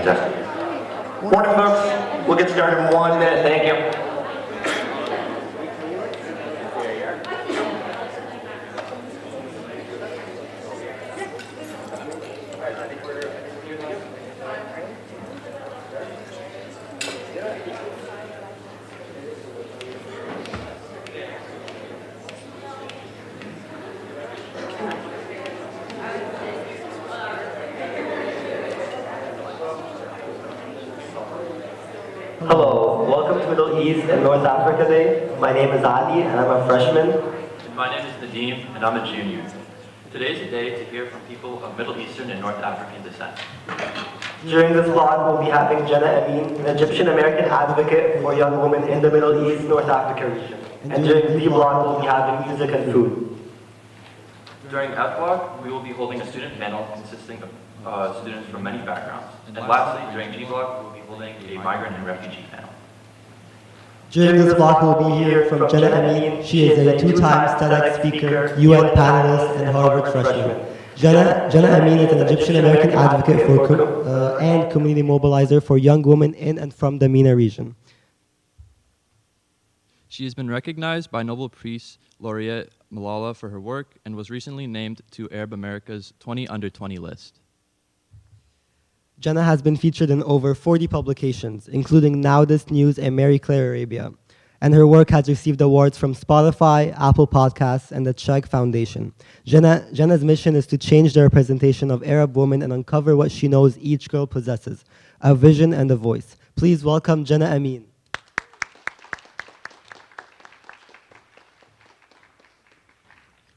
contestant. Morning, folks. We'll get started in 1 minute. Thank you. Hello, welcome to Middle East and North Africa Day. My name is Ali and I'm a freshman. And my name is Nadeem and I'm a junior. Today is a day to hear from people of Middle Eastern and North African descent. During this vlog, we'll be having Jenna Amin, an Egyptian-American advocate for young women in the Middle East, North Africa region. And during Zilblat, we'll be having music and food. During F-Block, we will be holding a student panel consisting of students from many backgrounds. And lastly, during G-Block, we will be holding a migrant and refugee panel. During this block, we'll be hearing from Jenna Amin. She is a two-time TEDx speaker, UN panelist, and Harvard freshman. Jenna Amin is an Egyptian-American advocate and community mobilizer for young women in and from the MENA region. She has been recognized by Nobel Peace Laureate Malala for her work and was recently named to Arab America's 20 Under 20 list. Jenna has been featured in over 40 publications, including Now This News and Mary Claire Arabia, and her work has received awards from Spotify, Apple Podcasts, and the Chegg Foundation. Jenna's mission is to change the representation of Arab women and uncover what she knows each girl possesses, a vision and a voice. Please welcome Jenna Amin.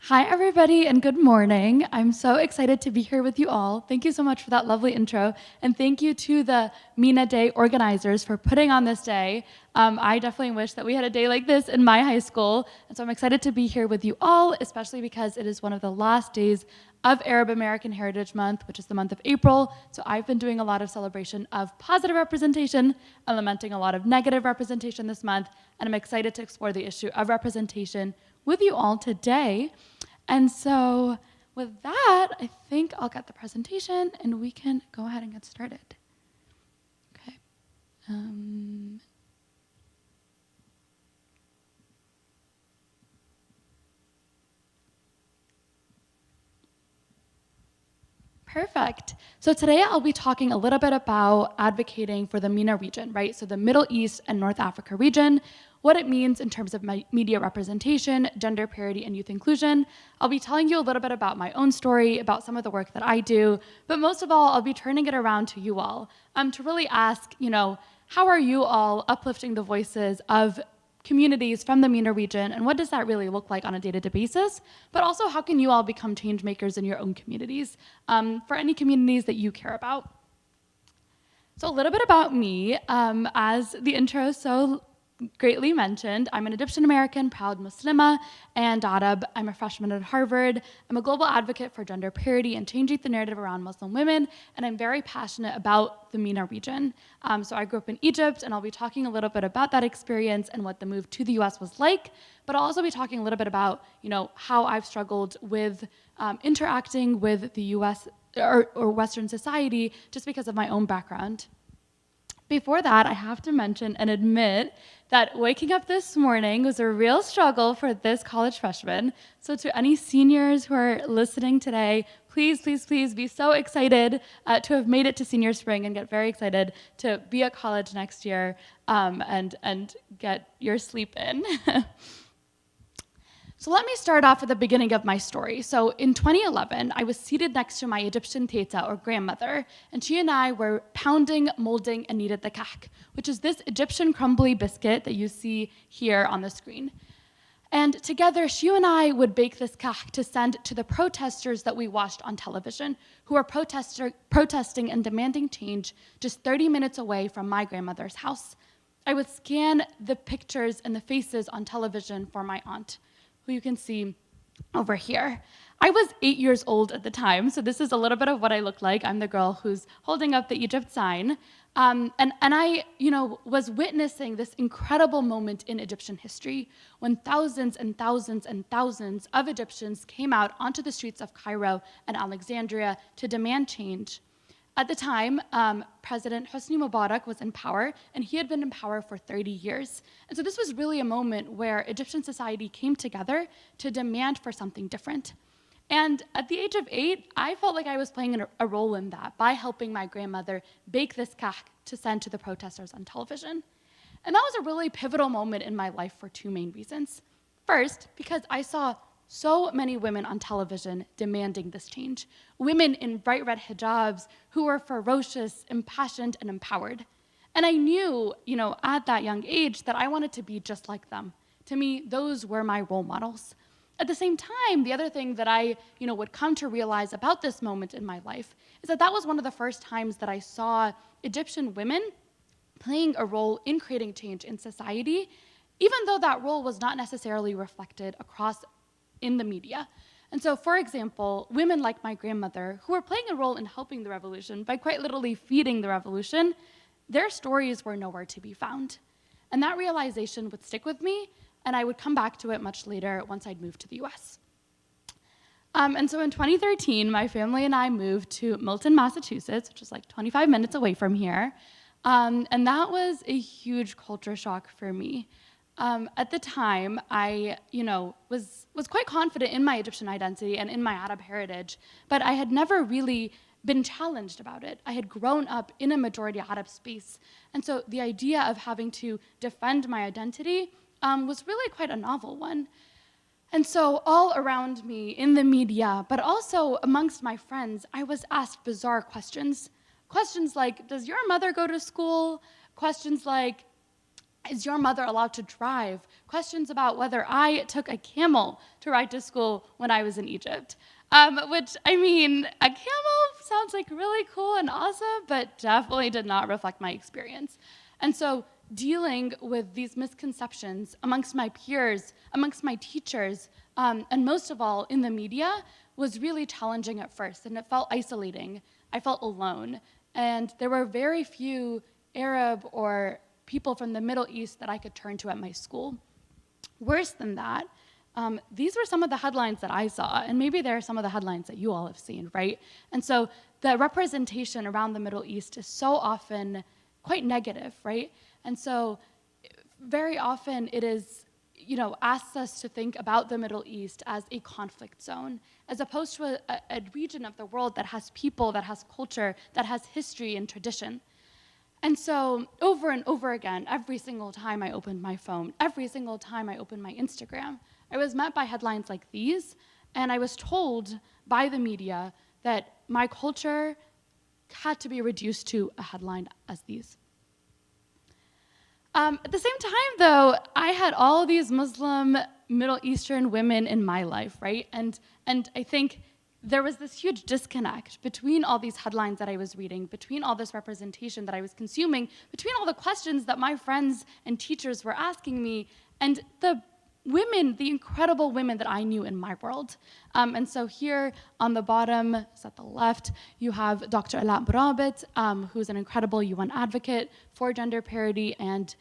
Hi, everybody, and good morning. I'm so excited to be here with you all. Thank you so much for that lovely intro, and thank you to the MENA Day organizers for putting on this day. I definitely wish that we had a day like this in my high school, and so I'm excited to be here with you all, especially because it is one of the last days of Arab American Heritage Month, which is the month of April. So I've been doing a lot of celebration of positive representation and lamenting a lot of negative representation this month, and I'm excited to explore the issue of representation with you all today. And so with that, I think I'll get the presentation and we can go ahead and get started. Okay. Perfect. So today I'll be talking a little bit about advocating for the MENA region, right? So the Middle East and North Africa region, what it means in terms of media representation, gender parity, and youth inclusion. I'll be telling you a little bit about my own story, about some of the work that I do, but most of all, I'll be turning it around to you all to really ask, how are you all uplifting the voices of communities from the MENA region, and what does that really look like on a day-to-day basis? But also, how can you all become change makers in your own communities, for any communities that you care about? So a little bit about me, as the intro so greatly mentioned, I'm an Egyptian-American, proud Muslima and Arab. I'm a freshman at Harvard. I'm a global advocate for gender parity and changing the narrative around Muslim women, and I'm very passionate about the MENA region. So I grew up in Egypt, and I'll be talking a little bit about that experience and what the move to the US was like, but I'll also be talking a little bit about, how I've struggled with interacting with the US or Western society just because of my own background. Before that, I have to mention and admit that waking up this morning was a real struggle for this college freshman. So to any seniors who are listening today, please, please, please be so excited to have made it to senior spring and get very excited to be at college next year and get your sleep in. So let me start off at the beginning of my story. So in 2011, I was seated next to my Egyptian teta, or grandmother, and she and I were pounding, molding, and kneaded the kak, which is this Egyptian crumbly biscuit that you see here on the screen. And together, she and I would bake this kak to send to the protesters that we watched on television, who were protesting and demanding change just 30 minutes away from my grandmother's house. I would scan the pictures and the faces on television for my aunt, who you can see over here. I was 8 years old at the time, so this is a little bit of what I look like. I'm the girl who's holding up the Egypt sign. And I, was witnessing this incredible moment in Egyptian history when thousands and thousands and thousands of Egyptians came out onto the streets of Cairo and Alexandria to demand change. At the time, President Hosni Mubarak was in power, and he had been in power for 30 years. And so this was really a moment where Egyptian society came together to demand for something different. And at the age of 8, I felt like I was playing a role in that by helping my grandmother bake this kahk to send to the protesters on television. And that was a really pivotal moment in my life for 2 main reasons. First, because I saw so many women on television demanding this change. Women in bright red hijabs who were ferocious, impassioned, and empowered. And I knew, at that young age that I wanted to be just like them. To me, those were my role models. At the same time, the other thing that I, would come to realize about this moment in my life is that was one of the first times that I saw Egyptian women playing a role in creating change in society, even though that role was not necessarily reflected across in the media. And so, for example, women like my grandmother, who were playing a role in helping the revolution by quite literally feeding the revolution, their stories were nowhere to be found. And that realization would stick with me, and I would come back to it much later once I'd moved to the US. And so in 2013, my family and I moved to Milton, Massachusetts, which is like 25 minutes away from here. And that was a huge culture shock for me. At the time, I, was quite confident in my Egyptian identity and in my Arab heritage, but I had never really been challenged about it. I had grown up in a majority Arab space, and so the idea of having to defend my identity was really quite a novel one. And so all around me, in the media, but also amongst my friends, I was asked bizarre questions. Questions like, does your mother go to school? Questions like, is your mother allowed to drive? Questions about whether I took a camel to ride to school when I was in Egypt. Which, a camel sounds like really cool and awesome, but definitely did not reflect my experience. And so dealing with these misconceptions amongst my peers, amongst my teachers, and most of all in the media was really challenging at first, and it felt isolating. I felt alone. And there were very few Arab or people from the Middle East that I could turn to at my school. Worse than that, these were some of the headlines that I saw, and maybe there are some of the headlines that you all have seen, right? And so the representation around the Middle East is so often quite negative, right? And so very often it is, asks us to think about the Middle East as a conflict zone, as opposed to a region of the world that has people, that has culture, that has history and tradition. And so over and over again, every single time I opened my phone, every single time I opened my Instagram, I was met by headlines like these, and I was told by the media that my culture had to be reduced to a headline as these. At the same time, though, I had all these Muslim Middle Eastern women in my life, right? And I think there was this huge disconnect between all these headlines that I was reading, between all this representation that I was consuming, between all the questions that my friends and teachers were asking me, and the women, the incredible women that I knew in my world. And so here on the bottom, it's at the left, you have Dr. Ala Barabit, who's an incredible UN advocate for gender parity and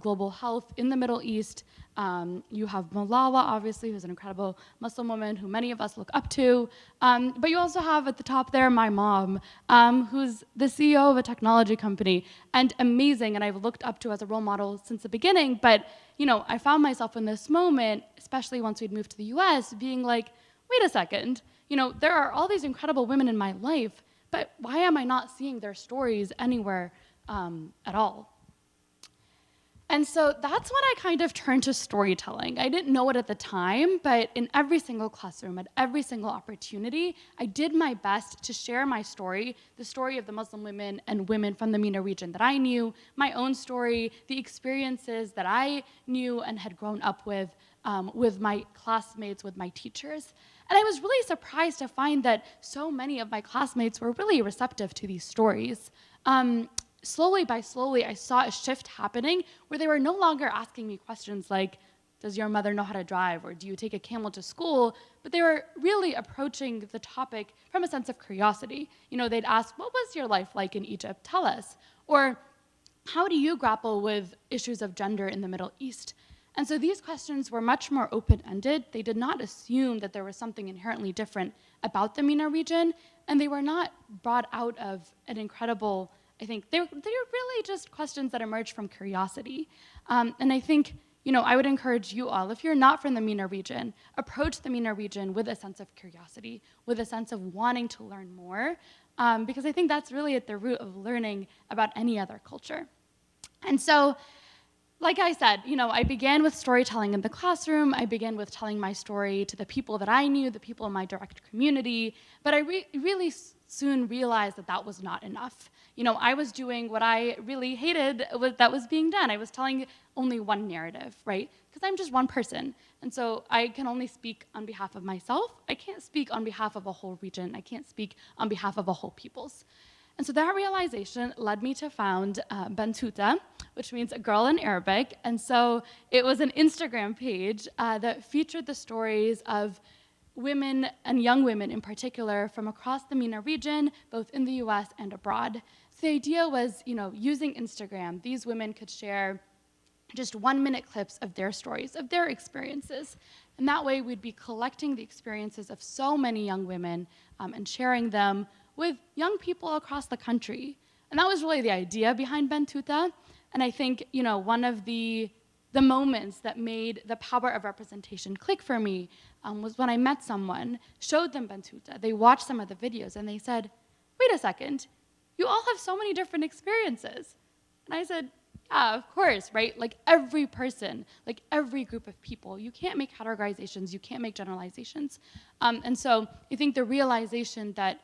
global health in the Middle East. You have Malala, obviously, who's an incredible Muslim woman who many of us look up to. But you also have at the top there my mom, who's the CEO of a technology company, and amazing, and I've looked up to as a role model since the beginning. But I found myself in this moment, especially once we'd moved to the US, being like, wait a second, there are all these incredible women in my life, but why am I not seeing their stories anywhere at all? And so that's when I kind of turned to storytelling. I didn't know it at the time, but in every single classroom, at every single opportunity, I did my best to share my story, the story of the Muslim women and women from the MENA region that I knew, my own story, the experiences that I knew and had grown up with my classmates, with my teachers. And I was really surprised to find that so many of my classmates were really receptive to these stories. Slowly by slowly, I saw a shift happening where they were no longer asking me questions like, does your mother know how to drive, or do you take a camel to school? But they were really approaching the topic from a sense of curiosity. They'd ask, what was your life like in Egypt? Tell us. Or how do you grapple with issues of gender in the Middle East? And so these questions were much more open-ended. They did not assume that there was something inherently different about the MENA region, and they were not brought out of an incredible, I think, they're really just questions that emerged from curiosity. And I think, I would encourage you all, if you're not from the MENA region, approach the MENA region with a sense of curiosity, with a sense of wanting to learn more, because I think that's really at the root of learning about any other culture. And so, like I said, I began with storytelling in the classroom. I began with telling my story to the people that I knew, the people in my direct community, but I really soon realized that that was not enough. I was doing what I really hated that was being done. I was telling only one narrative, right? Because I'm just one person. And so I can only speak on behalf of myself. I can't speak on behalf of a whole region. I can't speak on behalf of a whole peoples. And so that realization led me to found Bantuta, which means a girl in Arabic. And so it was an Instagram page that featured the stories of women and young women in particular from across the MENA region, both in the US and abroad. So the idea was, using Instagram, these women could share just 1-minute clips of their stories, of their experiences. And that way we'd be collecting the experiences of so many young women and sharing them with young people across the country. And that was really the idea behind Bantuta. And I think, one of the moments that made the power of representation click for me was when I met someone, showed them Bantuta. They watched some of the videos and they said, wait a second, you all have so many different experiences. And I said, yeah, of course, right? Like every person, like every group of people, you can't make categorizations, you can't make generalizations. And so I think the realization that,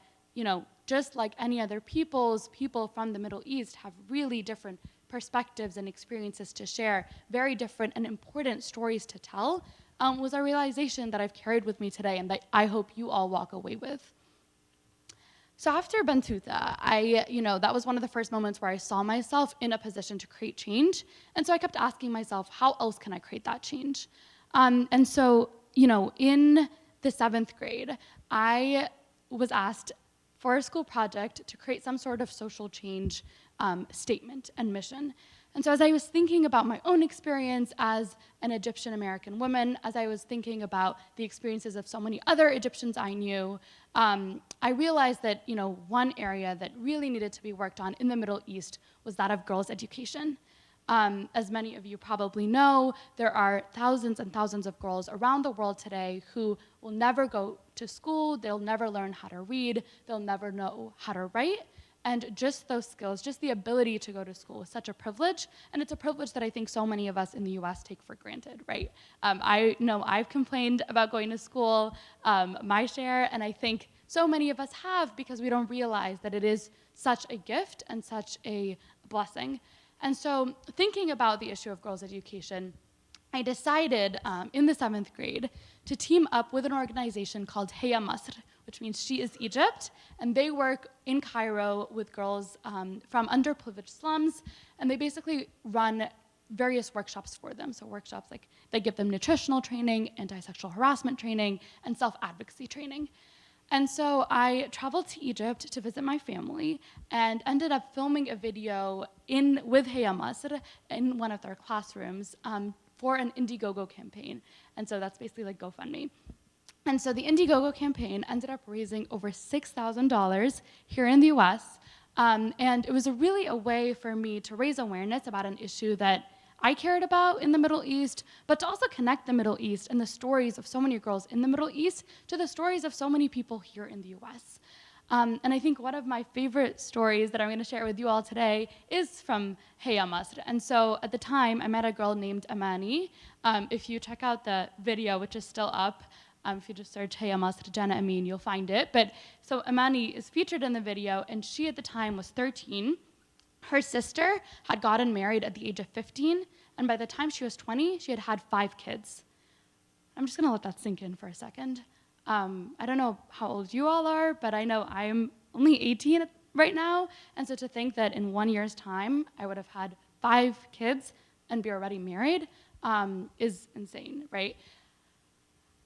just like any other peoples, people from the Middle East have really different perspectives and experiences to share, very different and important stories to tell, was a realization that I've carried with me today and that I hope you all walk away with. So after Bantuta, that was one of the first moments where I saw myself in a position to create change. And so I kept asking myself, how else can I create that change? And so, in the 7th grade, I was asked for a school project to create some sort of social change statement and mission. And so as I was thinking about my own experience as an Egyptian American woman, as I was thinking about the experiences of so many other Egyptians I knew, I realized that one area that really needed to be worked on in the Middle East was that of girls' education. As many of you probably know, there are thousands and thousands of girls around the world today who will never go to school, they'll never learn how to read, they'll never know how to write. And just those skills, just the ability to go to school is such a privilege, and it's a privilege that I think so many of us in the US take for granted, right? I know I've complained about going to school, my share, and I think so many of us have because we don't realize that it is such a gift and such a blessing. And so thinking about the issue of girls' education, I decided in the 7th grade to team up with an organization called Heya Masr, which means She is Egypt, and they work in Cairo with girls from underprivileged slums, and they basically run various workshops for them. So workshops like they give them nutritional training, anti-sexual harassment training, and self-advocacy training. And so I traveled to Egypt to visit my family and ended up filming a video with Heya Masr in one of their classrooms for an Indiegogo campaign. And so that's basically like GoFundMe. And so the Indiegogo campaign ended up raising over $6,000 here in the US. And it was really a way for me to raise awareness about an issue that I cared about in the Middle East, but to also connect the Middle East and the stories of so many girls in the Middle East to the stories of so many people here in the US. And I think one of my favorite stories that I'm going to share with you all today is from Heya Masr. And so at the time, I met a girl named Amani. If you check out the video, which is still up, if you just search Heya Masr Jana Amin, you'll find it. But so Amani is featured in the video, and she at the time was 13. Her sister had gotten married at the age of 15, and by the time she was 20, she had had 5 kids. I'm just going to let that sink in for a second. I don't know how old you all are, but I know I'm only 18 right now, and so to think that in 1 year's time, I would have had 5 kids and be already married is insane, right?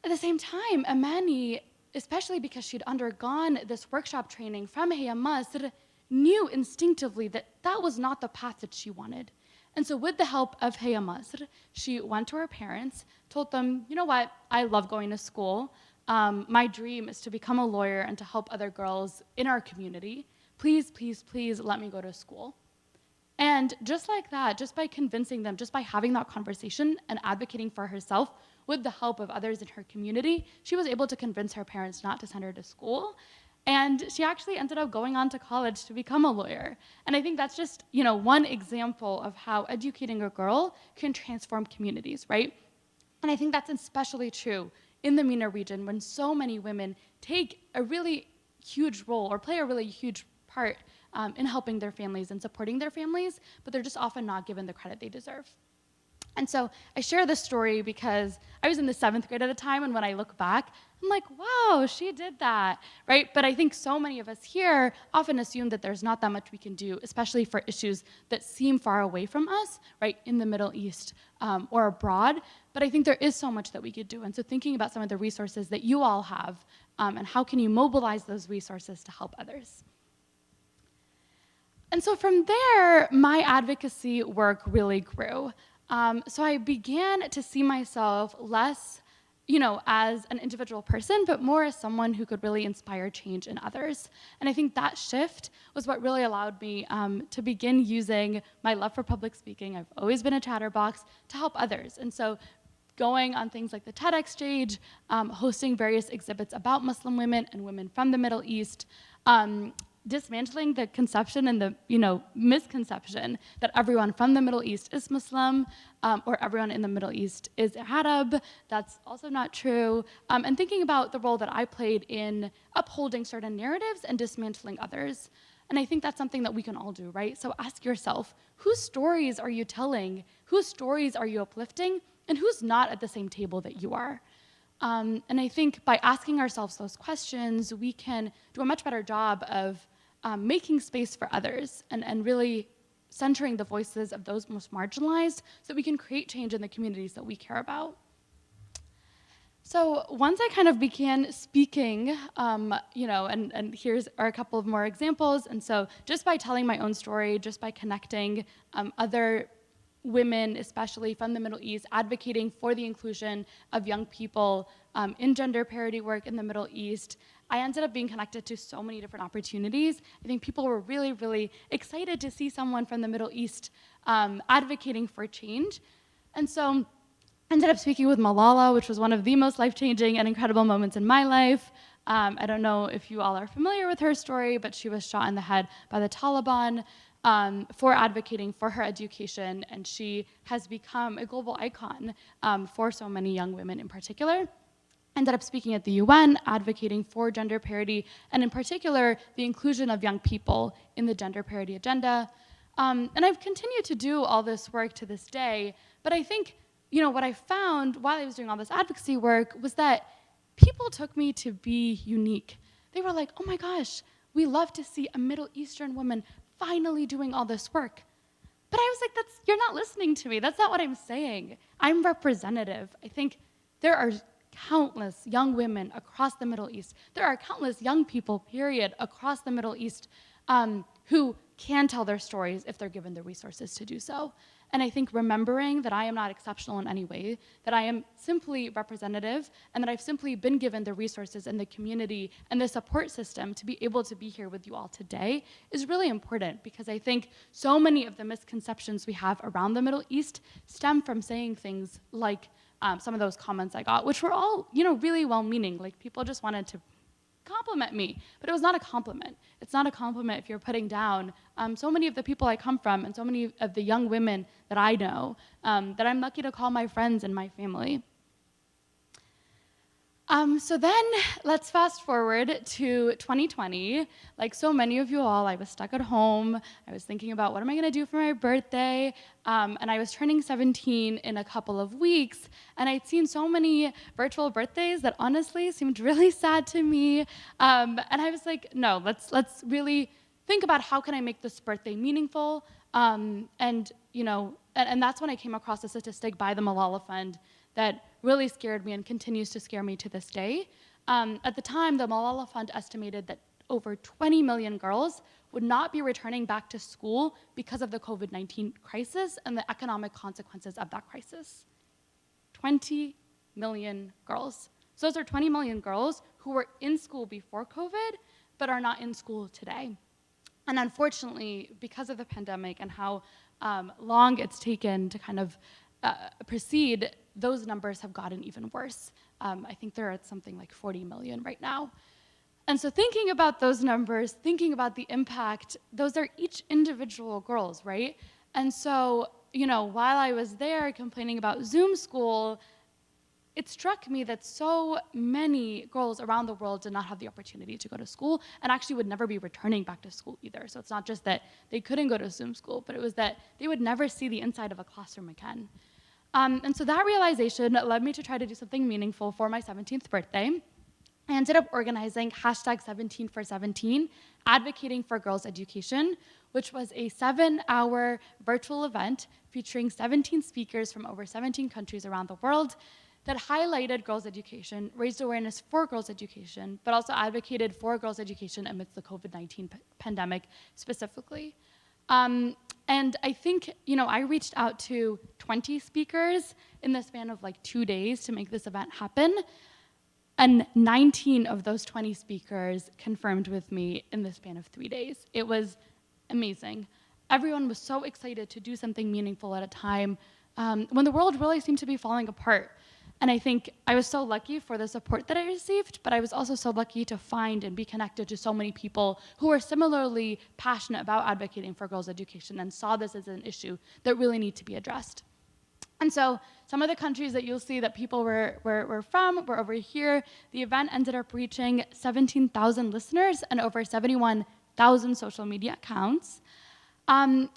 At the same time, Amani, especially because she'd undergone this workshop training from Heya Masr, knew instinctively that that was not the path that she wanted. And so with the help of Heya Masr, she went to her parents, told them, you know what, I love going to school. My dream is to become a lawyer and to help other girls in our community. Please, please, please let me go to school. And just like that, just by convincing them, just by having that conversation and advocating for herself with the help of others in her community, she was able to convince her parents not to send her to school. And she actually ended up going on to college to become a lawyer. And I think that's just, one example of how educating a girl can transform communities, right? And I think that's especially true in the MENA region when so many women take a really huge role or play a really huge part in helping their families and supporting their families, but they're just often not given the credit they deserve. And so I share this story because I was in the 7th grade at the time, and when I look back, I'm like, wow, she did that, right? But I think so many of us here often assume that there's not that much we can do, especially for issues that seem far away from us, right, in the Middle East or abroad. But I think there is so much that we could do. And so thinking about some of the resources that you all have and how can you mobilize those resources to help others. And so from there, my advocacy work really grew. So I began to see myself less, as an individual person, but more as someone who could really inspire change in others. And I think that shift was what really allowed me to begin using my love for public speaking. I've always been a chatterbox to help others. And so going on things like the TEDx stage, hosting various exhibits about Muslim women and women from the Middle East, dismantling the conception and the misconception that everyone from the Middle East is Muslim or everyone in the Middle East is Arab. That's also not true. And thinking about the role that I played in upholding certain narratives and dismantling others. And I think that's something that we can all do, right? So ask yourself, whose stories are you telling? Whose stories are you uplifting? And who's not at the same table that you are? And I think by asking ourselves those questions, we can do a much better job of making space for others and really centering the voices of those most marginalized so that we can create change in the communities that we care about. So once I kind of began speaking, and here's are a couple of more examples. And so just by telling my own story, just by connecting other women, especially from the Middle East, advocating for the inclusion of young people in gender parity work in the Middle East, I ended up being connected to so many different opportunities. I think people were really, really excited to see someone from the Middle East advocating for change. And so I ended up speaking with Malala, which was one of the most life-changing and incredible moments in my life. I don't know if you all are familiar with her story, but she was shot in the head by the Taliban for advocating for her education, and she has become a global icon for so many young women in particular. Ended up speaking at the UN, advocating for gender parity, and in particular, the inclusion of young people in the gender parity agenda. And I've continued to do all this work to this day, but I think, what I found while I was doing all this advocacy work was that people took me to be unique. They were like, oh my gosh, we love to see a Middle Eastern woman finally doing all this work. But I was like, you're not listening to me. That's not what I'm saying. I'm representative. I think there are countless young women across the Middle East. There are countless young people, period, across the Middle East who can tell their stories if they're given the resources to do so. And I think remembering that I am not exceptional in any way, that I am simply representative, and that I've simply been given the resources and the community and the support system to be able to be here with you all today is really important, because I think so many of the misconceptions we have around the Middle East stem from saying things like some of those comments I got, which were all, really well-meaning. Like, people just wanted to compliment me, but it was not a compliment. It's not a compliment if you're putting down so many of the people I come from and so many of the young women that I know that I'm lucky to call my friends and my family. So then let's fast forward to 2020. Like so many of you all, I was stuck at home. I was thinking about what am I going to do for my birthday? And I was turning 17 in a couple of weeks. And I'd seen so many virtual birthdays that honestly seemed really sad to me. And I was like, no, let's really think about how can I make this birthday meaningful? And that's when I came across a statistic by the Malala Fund that really scared me and continues to scare me to this day. At the time, the Malala Fund estimated that over 20 million girls would not be returning back to school because of the COVID-19 crisis and the economic consequences of that crisis. 20 million girls. So those are 20 million girls who were in school before COVID, but are not in school today. And unfortunately, because of the pandemic and how long it's taken to kind of proceed, those numbers have gotten even worse. I think they're at something like 40 million right now. And so thinking about those numbers, thinking about the impact, those are each individual girls, right? And so, you know, while I was there complaining about Zoom school, it struck me that so many girls around the world did not have the opportunity to go to school and actually would never be returning back to school either. So it's not just that they couldn't go to Zoom school, but it was that they would never see the inside of a classroom again. And so that realization led me to try to do something meaningful for my 17th birthday. I ended up organizing #17for17, advocating for girls' education, which was a 7-hour virtual event featuring 17 speakers from over 17 countries around the world that highlighted girls' education, raised awareness for girls' education, but also advocated for girls' education amidst the COVID-19 pandemic specifically. And I think, you know, I reached out to 20 speakers in the span of like 2 days to make this event happen. And 19 of those 20 speakers confirmed with me in the span of 3 days. It was amazing. Everyone was so excited to do something meaningful at a time when the world really seemed to be falling apart. And I think I was so lucky for the support that I received, but I was also so lucky to find and be connected to so many people who are similarly passionate about advocating for girls' education and saw this as an issue that really needs to be addressed. And so some of the countries that you'll see that people were from were over here. The event ended up reaching 17,000 listeners and over 71,000 social media accounts. And,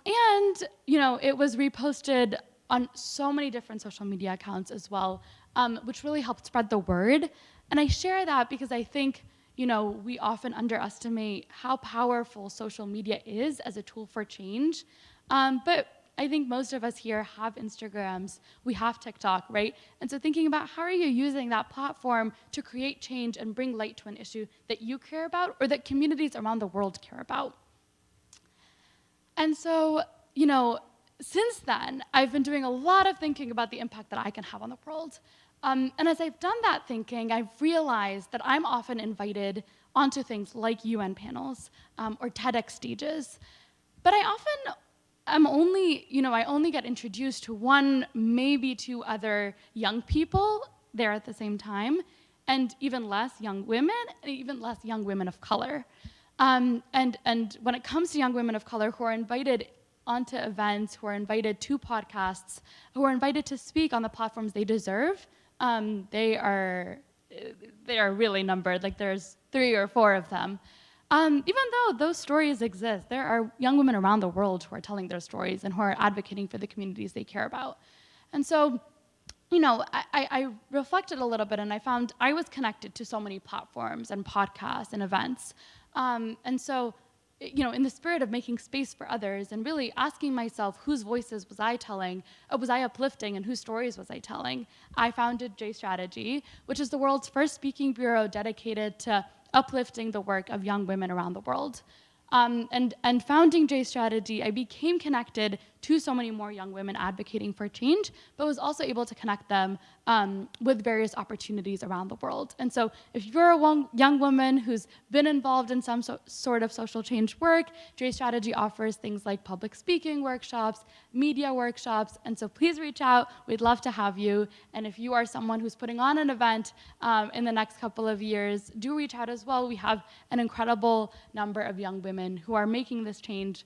you know, it was reposted on so many different social media accounts as well, which really helped spread the word. And I share that because I think, you know, we often underestimate how powerful social media is as a tool for change. But I think most of us here have Instagrams, we have TikTok, right? And so thinking about how are you using that platform to create change and bring light to an issue that you care about or that communities around the world care about. And so, you know, since then, I've been doing a lot of thinking about the impact that I can have on the world. And as I've done that thinking, I've realized that I'm often invited onto things like UN panels or TEDx stages. But I often am only, you know, I only get introduced to one, maybe two other young people there at the same time, and even less young women, and even less young women of color. And when it comes to young women of color who are invited onto events, who are invited to podcasts, who are invited to speak on the platforms they deserve, they are really numbered. Like there's 3 or 4 of them. Even though those stories exist, there are young women around the world who are telling their stories and who are advocating for the communities they care about. And so, you know, I reflected a little bit and I found I was connected to so many platforms and podcasts and events. And so, you know, in the spirit of making space for others and really asking myself whose voices was I telling, was I uplifting, and whose stories was I telling, I founded J Strategy, which is the world's first speaking bureau dedicated to uplifting the work of young women around the world. And founding J Strategy, I became connected to so many more young women advocating for change, but was also able to connect them with various opportunities around the world. And so if you're a young woman who's been involved in some sort of social change work, J Strategy offers things like public speaking workshops, media workshops, and so please reach out. We'd love to have you. And if you are someone who's putting on an event in the next couple of years, do reach out as well. We have an incredible number of young women who are making this change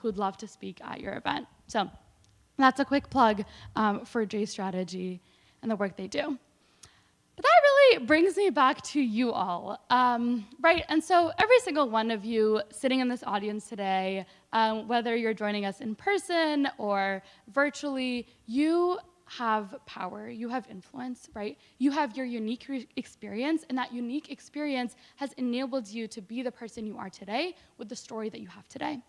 who'd love to speak at your event. So that's a quick plug for J Strategy and the work they do. But that really brings me back to you all, right? And so every single one of you sitting in this audience today, whether you're joining us in person or virtually, you have power, you have influence, right? You have your unique experience, and that unique experience has enabled you to be the person you are today with the story that you have today.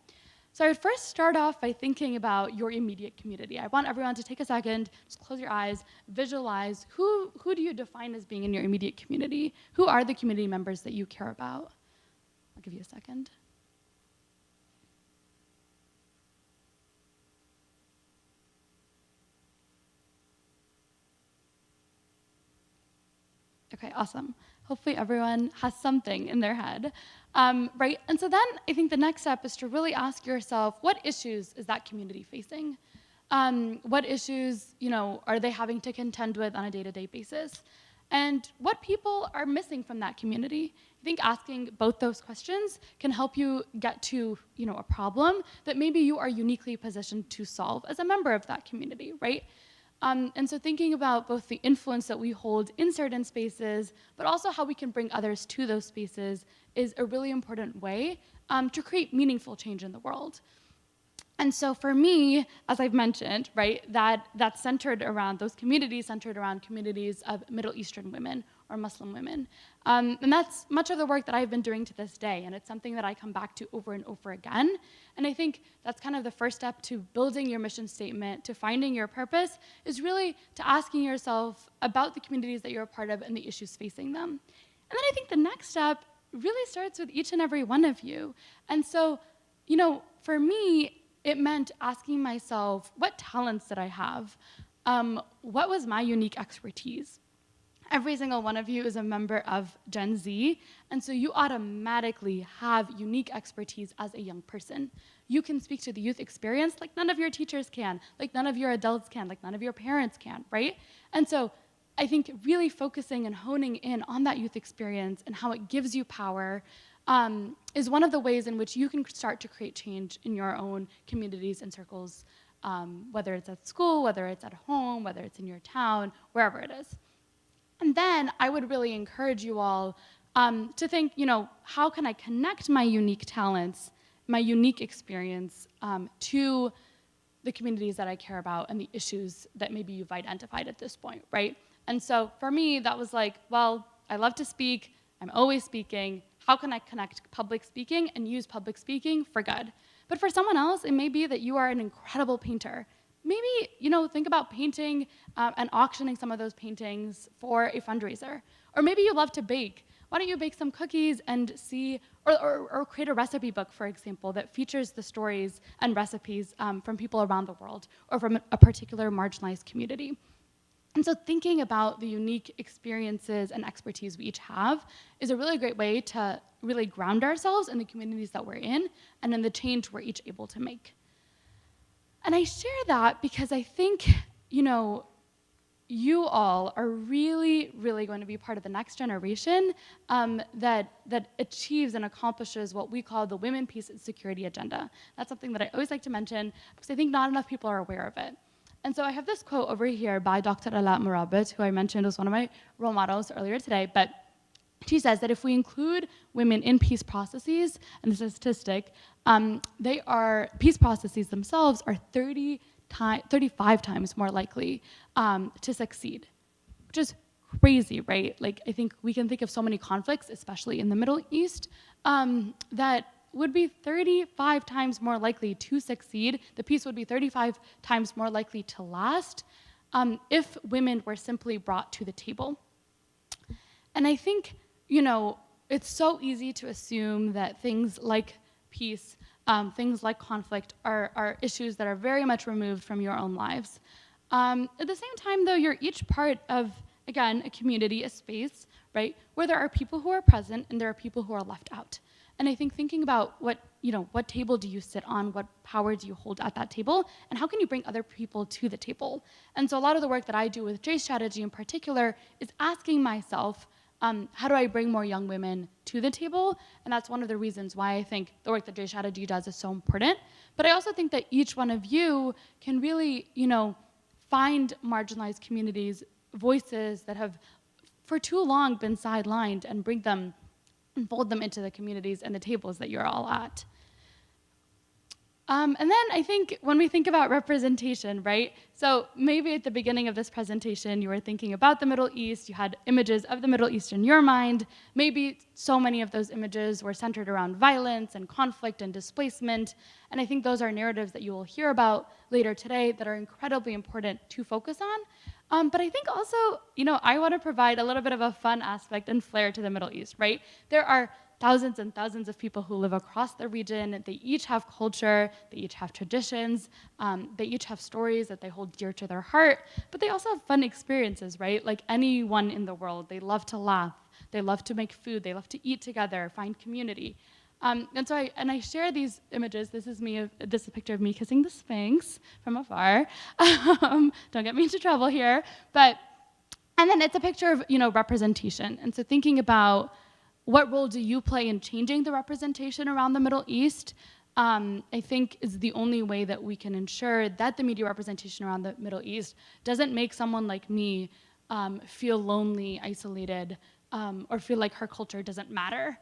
So I would first start off by thinking about your immediate community. I want everyone to take a second, just close your eyes, visualize who do you define as being in your immediate community? Who are the community members that you care about? I'll give you a second. Okay, awesome. Hopefully everyone has something in their head, right? And so then I think the next step is to really ask yourself, what issues is that community facing? What issues, are they having to contend with on a day-to-day basis? And what people are missing from that community? I think asking both those questions can help you get to, a problem that maybe you are uniquely positioned to solve as a member of that community, right? And so thinking about both the influence that we hold in certain spaces, but also how we can bring others to those spaces is a really important way to create meaningful change in the world. And so for me, as I've mentioned, right, that's centered around those communities, centered around communities of Middle Eastern women or Muslim women. And that's much of the work that I've been doing to this day, and it's something that I come back to over and over again. And I think that's kind of the first step to building your mission statement, to finding your purpose, is really to asking yourself about the communities that you're a part of and the issues facing them. And then I think the next step really starts with each and every one of you. And so, for me, it meant asking myself, what talents did I have? What was my unique expertise? Every single one of you is a member of Gen Z, and so you automatically have unique expertise as a young person. You can speak to the youth experience like none of your teachers can, like none of your adults can, like none of your parents can, right? And so I think really focusing and honing in on that youth experience and how it gives you power is one of the ways in which you can start to create change in your own communities and circles, whether it's at school, whether it's at home, whether it's in your town, wherever it is. And then I would really encourage you all to think, how can I connect my unique talents, my unique experience to the communities that I care about and the issues that maybe you've identified at this point, right? And so for me, that was like, well, I love to speak, I'm always speaking. How can I connect public speaking and use public speaking for good? But for someone else, it may be that you are an incredible painter. Maybe, think about painting and auctioning some of those paintings for a fundraiser. Or maybe you love to bake. Why don't you bake some cookies and see, or create a recipe book, for example, that features the stories and recipes from people around the world or from a particular marginalized community. And so thinking about the unique experiences and expertise we each have is a really great way to really ground ourselves in the communities that we're in and in the change we're each able to make. And I share that because I think, you all are really, really going to be part of the next generation that achieves and accomplishes what we call the Women, Peace, and Security Agenda. That's something that I always like to mention because I think not enough people are aware of it. And so I have this quote over here by Dr. Ala Murabit, who I mentioned was one of my role models earlier today, but she says that if we include women in peace processes, and this is a statistic, peace processes themselves are 35 times more likely to succeed, which is crazy, right? Like, I think we can think of so many conflicts, especially in the Middle East, that would be 35 times more likely to succeed. The peace would be 35 times more likely to last if women were simply brought to the table. And I think, it's so easy to assume that things like peace, things like conflict are issues that are very much removed from your own lives. At the same time, though, you're each part of, again, a community, a space, right, where there are people who are present and there are people who are left out. And I think thinking about what table do you sit on, what power do you hold at that table, and how can you bring other people to the table? And so a lot of the work that I do with J Strategy in particular is asking myself, how do I bring more young women to the table? And that's one of the reasons why I think the work that J Strategy does is so important. But I also think that each one of you can really, find marginalized communities, voices that have for too long been sidelined and bring them and fold them into the communities and the tables that you're all at. And then I think when we think about representation, right? So maybe at the beginning of this presentation, you were thinking about the Middle East, you had images of the Middle East in your mind. Maybe so many of those images were centered around violence and conflict and displacement. And I think those are narratives that you will hear about later today that are incredibly important to focus on. But I think also, I want to provide a little bit of a fun aspect and flair to the Middle East, right? There are thousands and thousands of people who live across the region. They each have culture, they each have traditions, they each have stories that they hold dear to their heart, but they also have fun experiences, right? Like anyone in the world, they love to laugh, they love to make food, they love to eat together, find community. And so I share these images. This is a picture of me kissing the Sphinx from afar. Don't get me into trouble here. And then it's a picture of, representation. And so thinking about what role do you play in changing the representation around the Middle East, I think is the only way that we can ensure that the media representation around the Middle East doesn't make someone like me feel lonely, isolated, or feel like her culture doesn't matter.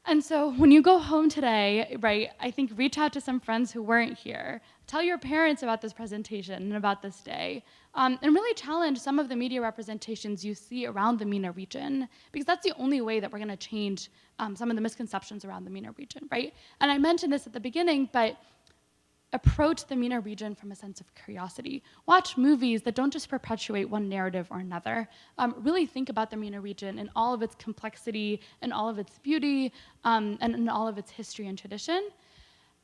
And so when you go home today, right, I think reach out to some friends who weren't here. Tell your parents about this presentation and about this day. And really challenge some of the media representations you see around the MENA region, because that's the only way that we're gonna change some of the misconceptions around the MENA region, right? And I mentioned this at the beginning, but approach the MENA region from a sense of curiosity. Watch movies that don't just perpetuate one narrative or another. Really think about the MENA region and all of its complexity and all of its beauty and in all of its history and tradition.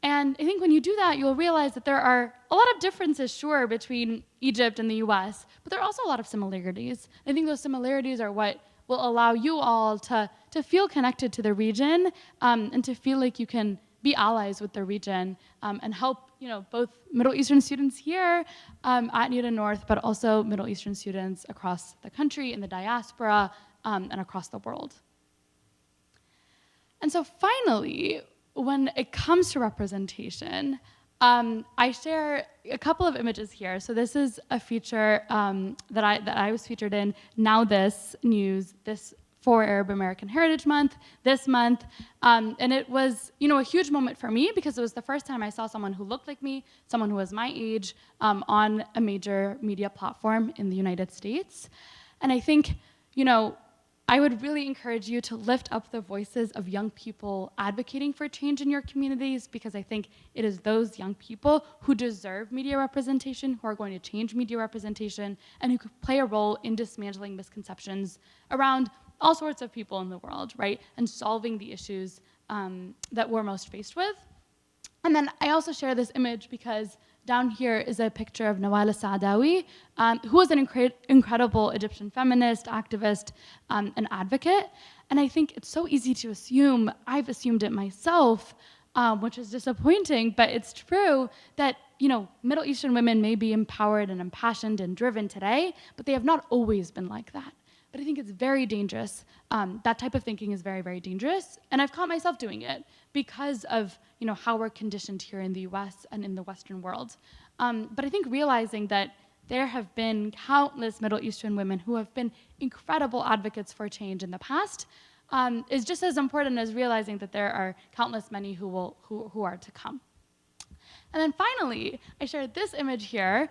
And I think when you do that, you'll realize that there are a lot of differences, sure, between Egypt and the US, but there are also a lot of similarities. I think those similarities are what will allow you all to feel connected to the region and to feel like you can be allies with the region and help both Middle Eastern students here at NUTA North, but also Middle Eastern students across the country, in the diaspora, and across the world. And so finally, when it comes to representation, I share a couple of images here. So this is a feature that I was featured in Now This News for Arab American Heritage Month this month. And it was a huge moment for me because it was the first time I saw someone who looked like me, someone who was my age, on a major media platform in the United States. And I think, I would really encourage you to lift up the voices of young people advocating for change in your communities, because I think it is those young people who deserve media representation, who are going to change media representation, and who could play a role in dismantling misconceptions around all sorts of people in the world, right? And solving the issues that we're most faced with. And then I also share this image because down here is a picture of Nawal Saadawi, who was an incredible Egyptian feminist, activist, and advocate. And I think it's so easy to assume, I've assumed it myself, which is disappointing, but it's true that Middle Eastern women may be empowered and impassioned and driven today, but they have not always been like that. But I think it's very dangerous. That type of thinking is very, very dangerous. And I've caught myself doing it because of how we're conditioned here in the US and in the Western world. But I think realizing that there have been countless Middle Eastern women who have been incredible advocates for change in the past is just as important as realizing that there are countless many who are to come. And then finally, I shared this image here,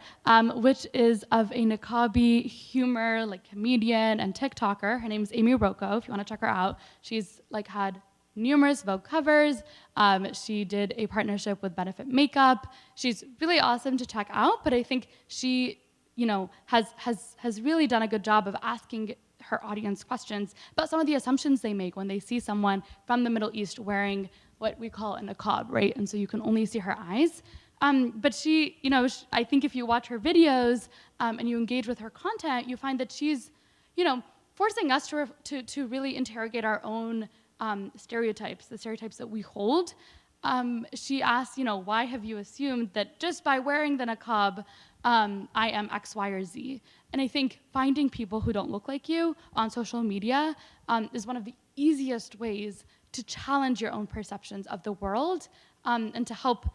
which is of a niqabi humor, comedian and TikToker. Her name is Amy Rocco, if you want to check her out. She's had numerous Vogue covers. She did a partnership with Benefit Makeup. She's really awesome to check out, but I think she, has really done a good job of asking her audience questions about some of the assumptions they make when they see someone from the Middle East wearing what we call a niqab, right? And so you can only see her eyes. But she, I think if you watch her videos and you engage with her content, you find that she's, forcing us to really interrogate our own stereotypes, the stereotypes that we hold. She asks, why have you assumed that just by wearing the niqab, I am X, Y, or Z? And I think finding people who don't look like you on social media is one of the easiest ways to challenge your own perceptions of the world and to help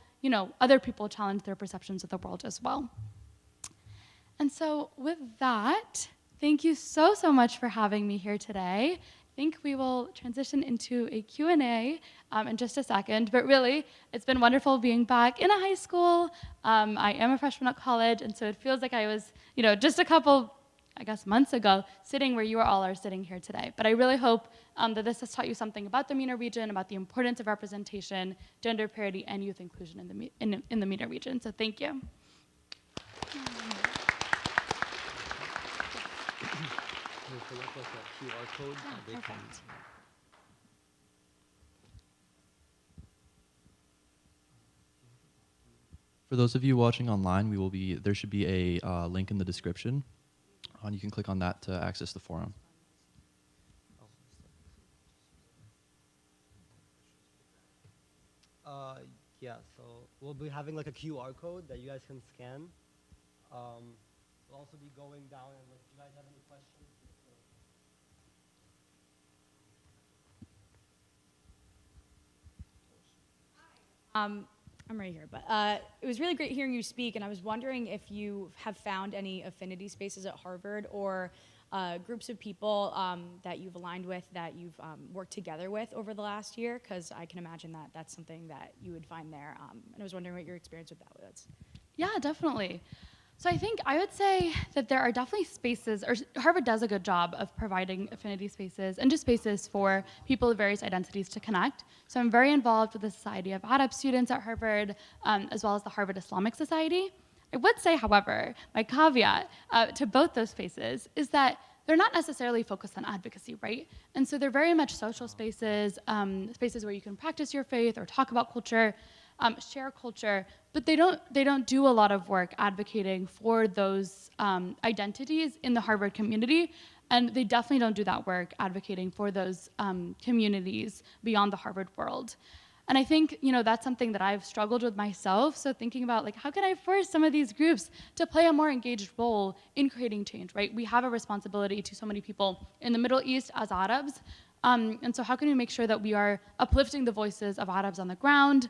other people challenge their perceptions of the world as well. And so with that, thank you so much for having me here today. I think we will transition into a Q&A in just a second, but really, it's been wonderful being back in a high school. I am a freshman at college, and so it feels like I was, just a couple, months ago, sitting where you all are sitting here today. But I really hope that this has taught you something about the MENA region, about the importance of representation, gender parity, and youth inclusion in the MENA region. So thank you. QR code. Perfect. For those of you watching online, there should be a link in the description. And you can click on that to access the forum. Yeah, so we'll be having like a QR code that you guys can scan. We'll also be going down and like, do you guys have any questions? I'm right here, but it was really great hearing you speak, and I was wondering if you have found any affinity spaces at Harvard or groups of people that you've aligned with, that you've worked together with over the last year, because I can imagine that that's something that you would find there, and I was wondering what your experience with that was. Yeah, definitely. So I would say that there are definitely spaces, or Harvard does a good job of providing affinity spaces and just spaces for people of various identities to connect. So I'm very involved with the Society of Arab Students at Harvard, as well as the Harvard Islamic Society. I would say, however, my caveat to both those spaces is that they're not necessarily focused on advocacy, right? And so they're very much social spaces, spaces where you can practice your faith or talk about culture, share culture, but they don't do a lot of work advocating for those identities in the Harvard community, and they definitely don't do that work advocating for those communities beyond the Harvard world. And I think, that's something that I've struggled with myself. So thinking about like, how can I force some of these groups to play a more engaged role in creating change, right? We have a responsibility to so many people in the Middle East as Arabs. And so how can we make sure that we are uplifting the voices of Arabs on the ground,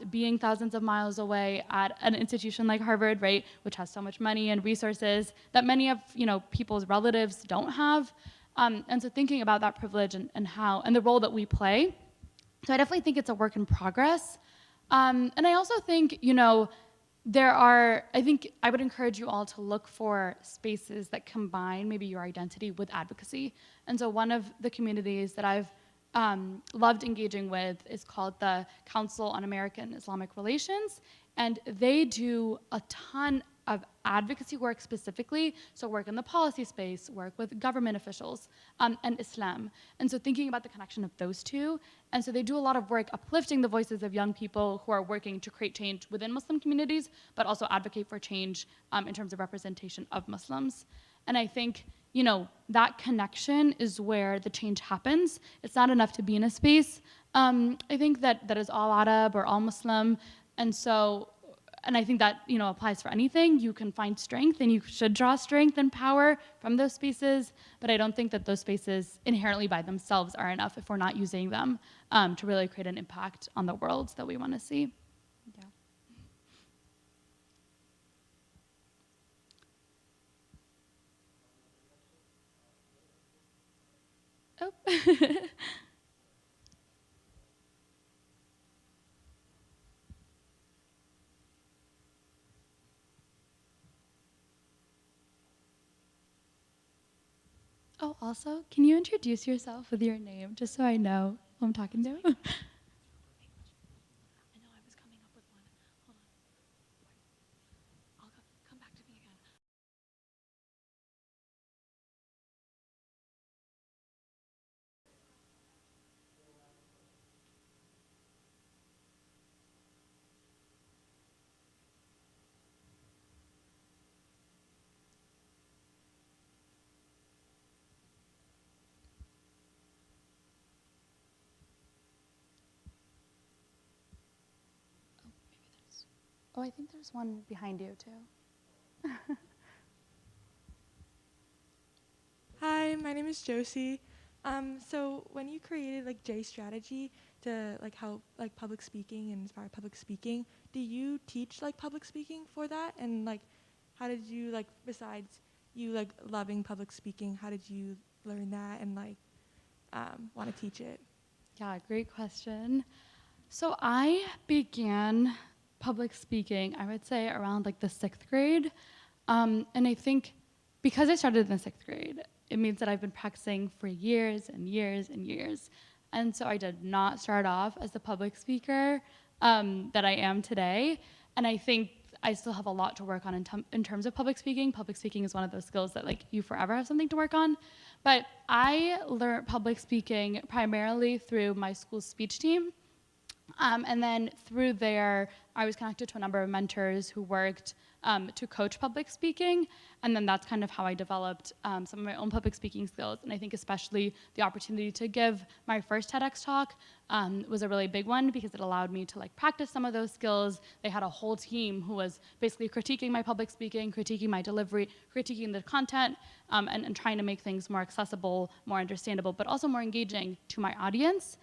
being thousands of miles away at an institution like Harvard, right, which has so much money and resources that many of people's relatives don't have. And so thinking about that privilege and the role that we play. So I definitely think it's a work in progress. And I also think, I think I would encourage you all to look for spaces that combine maybe your identity with advocacy. And so one of the communities that I've loved engaging with is called the Council on American Islamic Relations. And they do a ton of advocacy work specifically, so work in the policy space, work with government officials, and Islam. And so thinking about the connection of those two, and so they do a lot of work uplifting the voices of young people who are working to create change within Muslim communities, but also advocate for change in terms of representation of Muslims. And I think, that connection is where the change happens. It's not enough to be in a space, I think that is all Arab or all Muslim, and I think that applies for anything. You can find strength, and you should draw strength and power from those spaces. But I don't think that those spaces inherently by themselves are enough if we're not using them to really create an impact on the world that we want to see. Yeah. Oh. Oh, also, can you introduce yourself with your name, just so I know who I'm talking to? I know I was coming up with one. Hold on. Come back to me again. Oh, I think there's one behind you, too. Hi, my name is Josie. So when you created J Strategy to help public speaking and inspire public speaking, do you teach public speaking for that? And how did you besides you loving public speaking, how did you learn that and want to teach it? Yeah, great question. So I began public speaking, I would say around the 6th grade. And I think because I started in the 6th grade, it means that I've been practicing for years and years and years. And so I did not start off as the public speaker that I am today. And I think I still have a lot to work on in terms of public speaking. Public speaking is one of those skills that you forever have something to work on. But I learned public speaking primarily through my school's speech team. And then through there, I was connected to a number of mentors who worked to coach public speaking. And then that's kind of how I developed some of my own public speaking skills. And I think especially the opportunity to give my first TEDx talk was a really big one because it allowed me to like practice some of those skills. They had a whole team who was basically critiquing my public speaking, critiquing my delivery, critiquing the content, and trying to make things more accessible, more understandable, but also more engaging to my audience.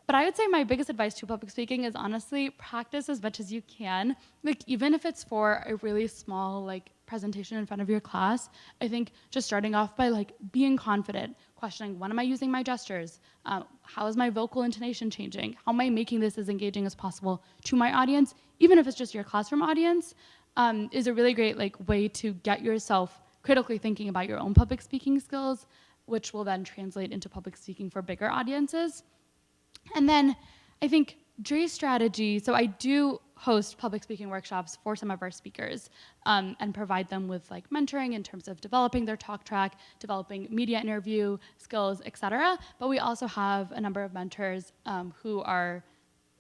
But I would say my biggest advice to public speaking is honestly practice as much as you can. Like even if it's for a really small like presentation in front of your class, I think just starting off by like being confident, questioning when am I using my gestures, how is my vocal intonation changing, how am I making this as engaging as possible to my audience, even if it's just your classroom audience, is a really great like way to get yourself critically thinking about your own public speaking skills, which will then translate into public speaking for bigger audiences. And then I think Dre's strategy, so I do host public speaking workshops for some of our speakers and provide them with like mentoring in terms of developing their talk track, developing media interview skills, et cetera. But we also have a number of mentors who our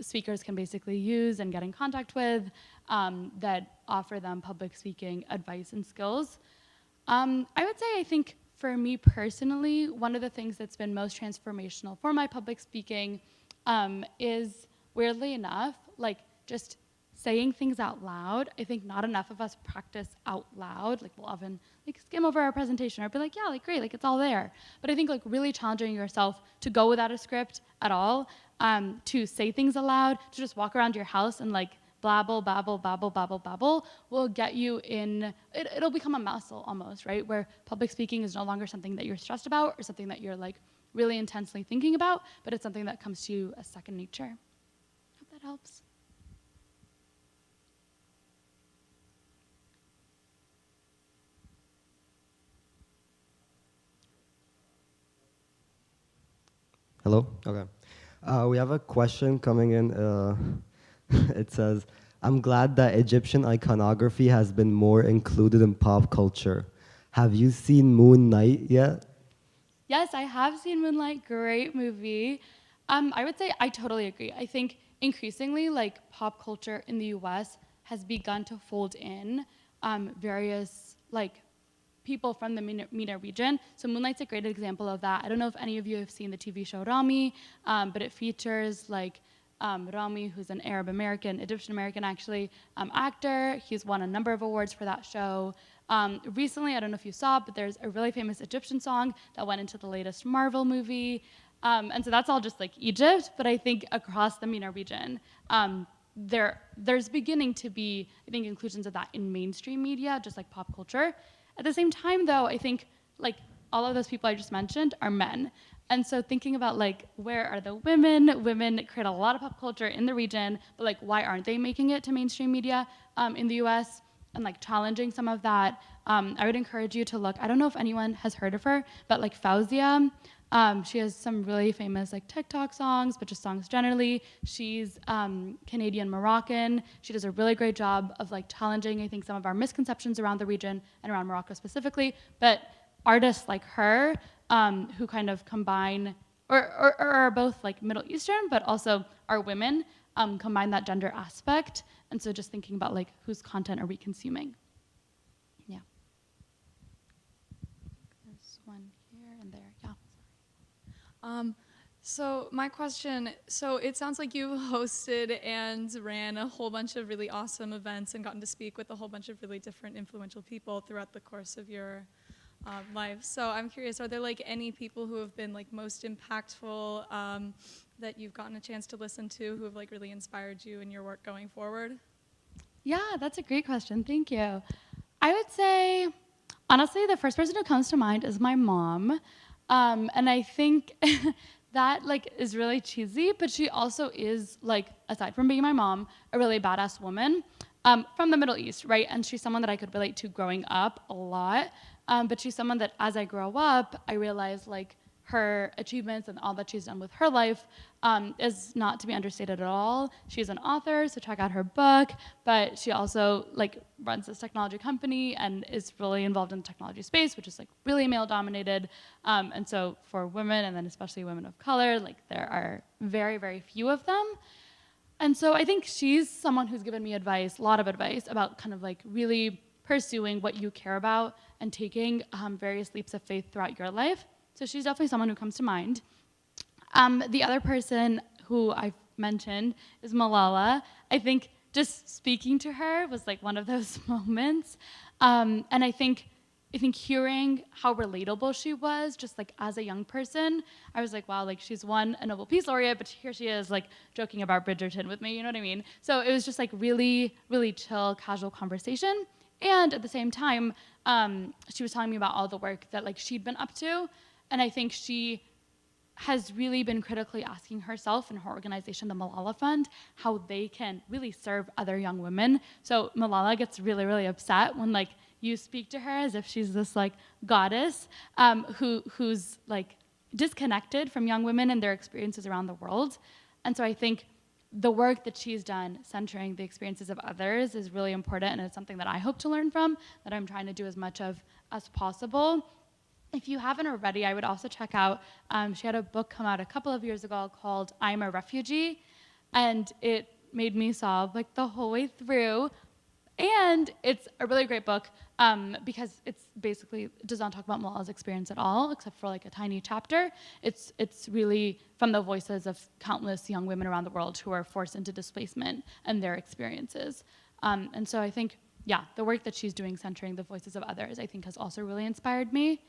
speakers can basically use and get in contact with that offer them public speaking advice and skills. I would say I think for me personally, one of the things that's been most transformational for my public speaking is, weirdly enough, like just saying things out loud. I think not enough of us practice out loud. Like we'll often like skim over our presentation or be like, yeah, like great, like it's all there. But I think like really challenging yourself to go without a script at all, to say things aloud, to just walk around your house and like blabble, babble, babble, babble, babble will get you in, it'll become a muscle almost, right? Where public speaking is no longer something that you're stressed about or something that you're like really intensely thinking about, but it's something that comes to you as second nature. Hope that helps. Hello? Okay. We have a question coming in. It says, I'm glad that Egyptian iconography has been more included in pop culture. Have you seen Moon Knight yet? Yes, I have seen Moonlight, great movie. I would say I totally agree. I think increasingly like pop culture in the US has begun to fold in various like people from the MENA region. So Moonlight's a great example of that. I don't know if any of you have seen the TV show Rami, but it features like Rami, who's an Arab American, Egyptian American actually, actor. He's won a number of awards for that show. Recently, I don't know if you saw, but there's a really famous Egyptian song that went into the latest Marvel movie. And so that's all just like Egypt, but I think across the MENA region, there's beginning to be, I think, inclusions of that in mainstream media, just like pop culture. At the same time, though, I think like all of those people I just mentioned are men. And so thinking about like, where are the women? Women create a lot of pop culture in the region, but like, why aren't they making it to mainstream media in the US? And like challenging some of that. I would encourage you to look, I don't know if anyone has heard of her, but like Fauzia, she has some really famous like TikTok songs, but just songs generally. She's Canadian Moroccan. She does a really great job of like challenging, I think, some of our misconceptions around the region and around Morocco specifically. But artists like her, who kind of combine, or are both like Middle Eastern, but also are women, combine that gender aspect. And so just thinking about like, whose content are we consuming? Yeah. There's one here and there, yeah. So my question, so it sounds like you hosted and ran a whole bunch of really awesome events and gotten to speak with a whole bunch of really different influential people throughout the course of your life. So I'm curious, are there like any people who have been like most impactful that you've gotten a chance to listen to who have like really inspired you in your work going forward? Yeah, that's a great question. Thank you. I would say, honestly, the first person who comes to mind is my mom. And I think that like is really cheesy, but she also is like, aside from being my mom, a really badass woman from the Middle East, right? And she's someone that I could relate to growing up a lot. But she's someone that as I grow up, I realize like her achievements and all that she's done with her life is not to be understated at all. She's an author, so check out her book, but she also like runs this technology company and is really involved in the technology space, which is like really male dominated. And so for women, and then especially women of color, like there are very, very few of them. And so I think she's someone who's given me advice, a lot of advice about kind of like really pursuing what you care about and taking various leaps of faith throughout your life. So she's definitely someone who comes to mind. The other person who I've mentioned is Malala. I think just speaking to her was like one of those moments. And I think hearing how relatable she was, just like as a young person, I was like, wow, like she's won a Nobel Peace Laureate, but here she is like joking about Bridgerton with me, you know what I mean? So it was just like really, really chill, casual conversation. And at the same time, she was telling me about all the work that like she'd been up to. And I think she has really been critically asking herself and her organization, the Malala Fund, how they can really serve other young women. So Malala gets really, really upset when like you speak to her as if she's this like goddess who's like disconnected from young women and their experiences around the world. And so I think the work that she's done centering the experiences of others is really important, and it's something that I hope to learn from, that I'm trying to do as much of as possible. If you haven't already, I would also check out, she had a book come out a couple of years ago called I'm a Refugee, and it made me sob like the whole way through. And it's a really great book because it's basically, it does not talk about Malala's experience at all, except for like a tiny chapter. It's really from the voices of countless young women around the world who are forced into displacement and their experiences. And so I think, yeah, the work that she's doing centering the voices of others, I think has also really inspired me.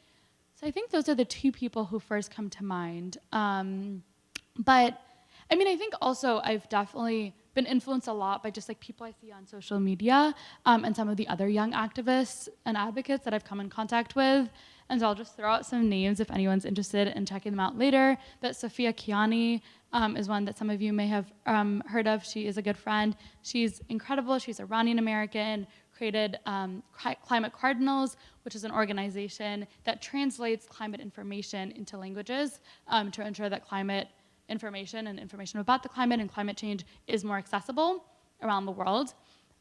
So I think those are the two people who first come to mind. But I mean, I think also I've definitely been influenced a lot by just like people I see on social media and some of the other young activists and advocates that I've come in contact with. And so I'll just throw out some names if anyone's interested in checking them out later. But Sophia Kiane is one that some of you may have heard of. She is a good friend. She's incredible. She's Iranian American, created Climate Cardinals, which is an organization that translates climate information into languages to ensure that climate information and information about the climate and climate change is more accessible around the world.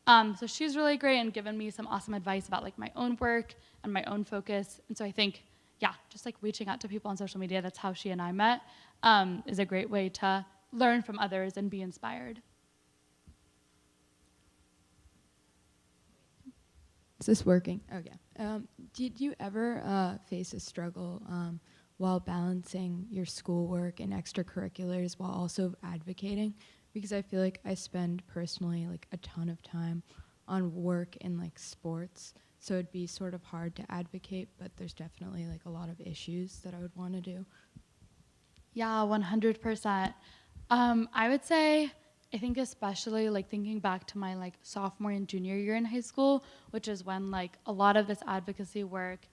So she's really great and given me some awesome advice about like my own work and my own focus. And so I think, yeah, just like reaching out to people on social media, that's how she and I met, is a great way to learn from others and be inspired. Is this working? Oh, yeah. Did you ever face a struggle while balancing your schoolwork and extracurriculars while also advocating? Because I feel like I spend personally like a ton of time on work and like sports, so it'd be sort of hard to advocate, but there's definitely like a lot of issues that I would want to do. Yeah, 100%. I would say, I think especially like thinking back to my like sophomore and junior year in high school, which is when like a lot of this advocacy work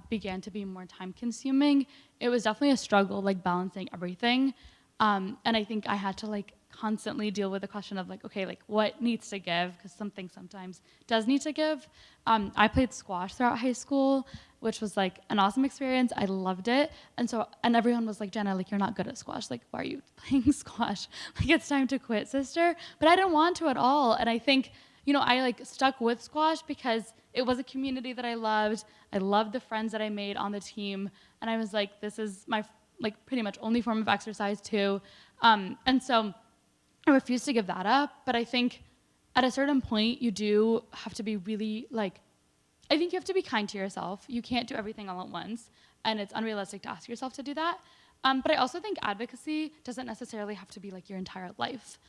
began to be more time consuming. It was definitely a struggle like balancing everything. And I think I had to like constantly deal with the question of like, okay, like what needs to give, because something sometimes does need to give. I played squash throughout high school, which was like an awesome experience. I loved it. And everyone was like, Jenna, like you're not good at squash. Like, why are you playing squash? Like it's time to quit, sister. But I didn't want to at all. And I think, you know, I like stuck with squash because it was a community that I loved. I loved the friends that I made on the team. And I was like, this is my like pretty much only form of exercise too. And so I refused to give that up. But I think at a certain point, you do have to be really like, I think you have to be kind to yourself. You can't do everything all at once. And it's unrealistic to ask yourself to do that. But I also think advocacy doesn't necessarily have to be like your entire life.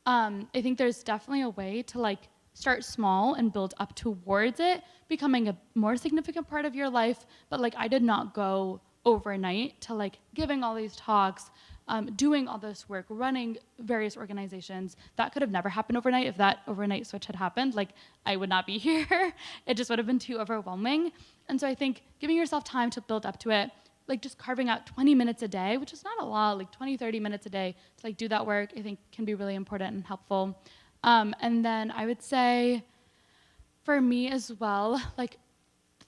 I think there's definitely a way to like start small and build up towards it becoming a more significant part of your life. But like I did not go overnight to like giving all these talks, doing all this work, running various organizations. That could have never happened overnight. If that overnight switch had happened, like I would not be here. It just would have been too overwhelming. And so I think giving yourself time to build up to it, like just carving out 20 minutes a day, which is not a lot, like 20, 30 minutes a day to like do that work, I think can be really important and helpful. And then I would say for me as well, like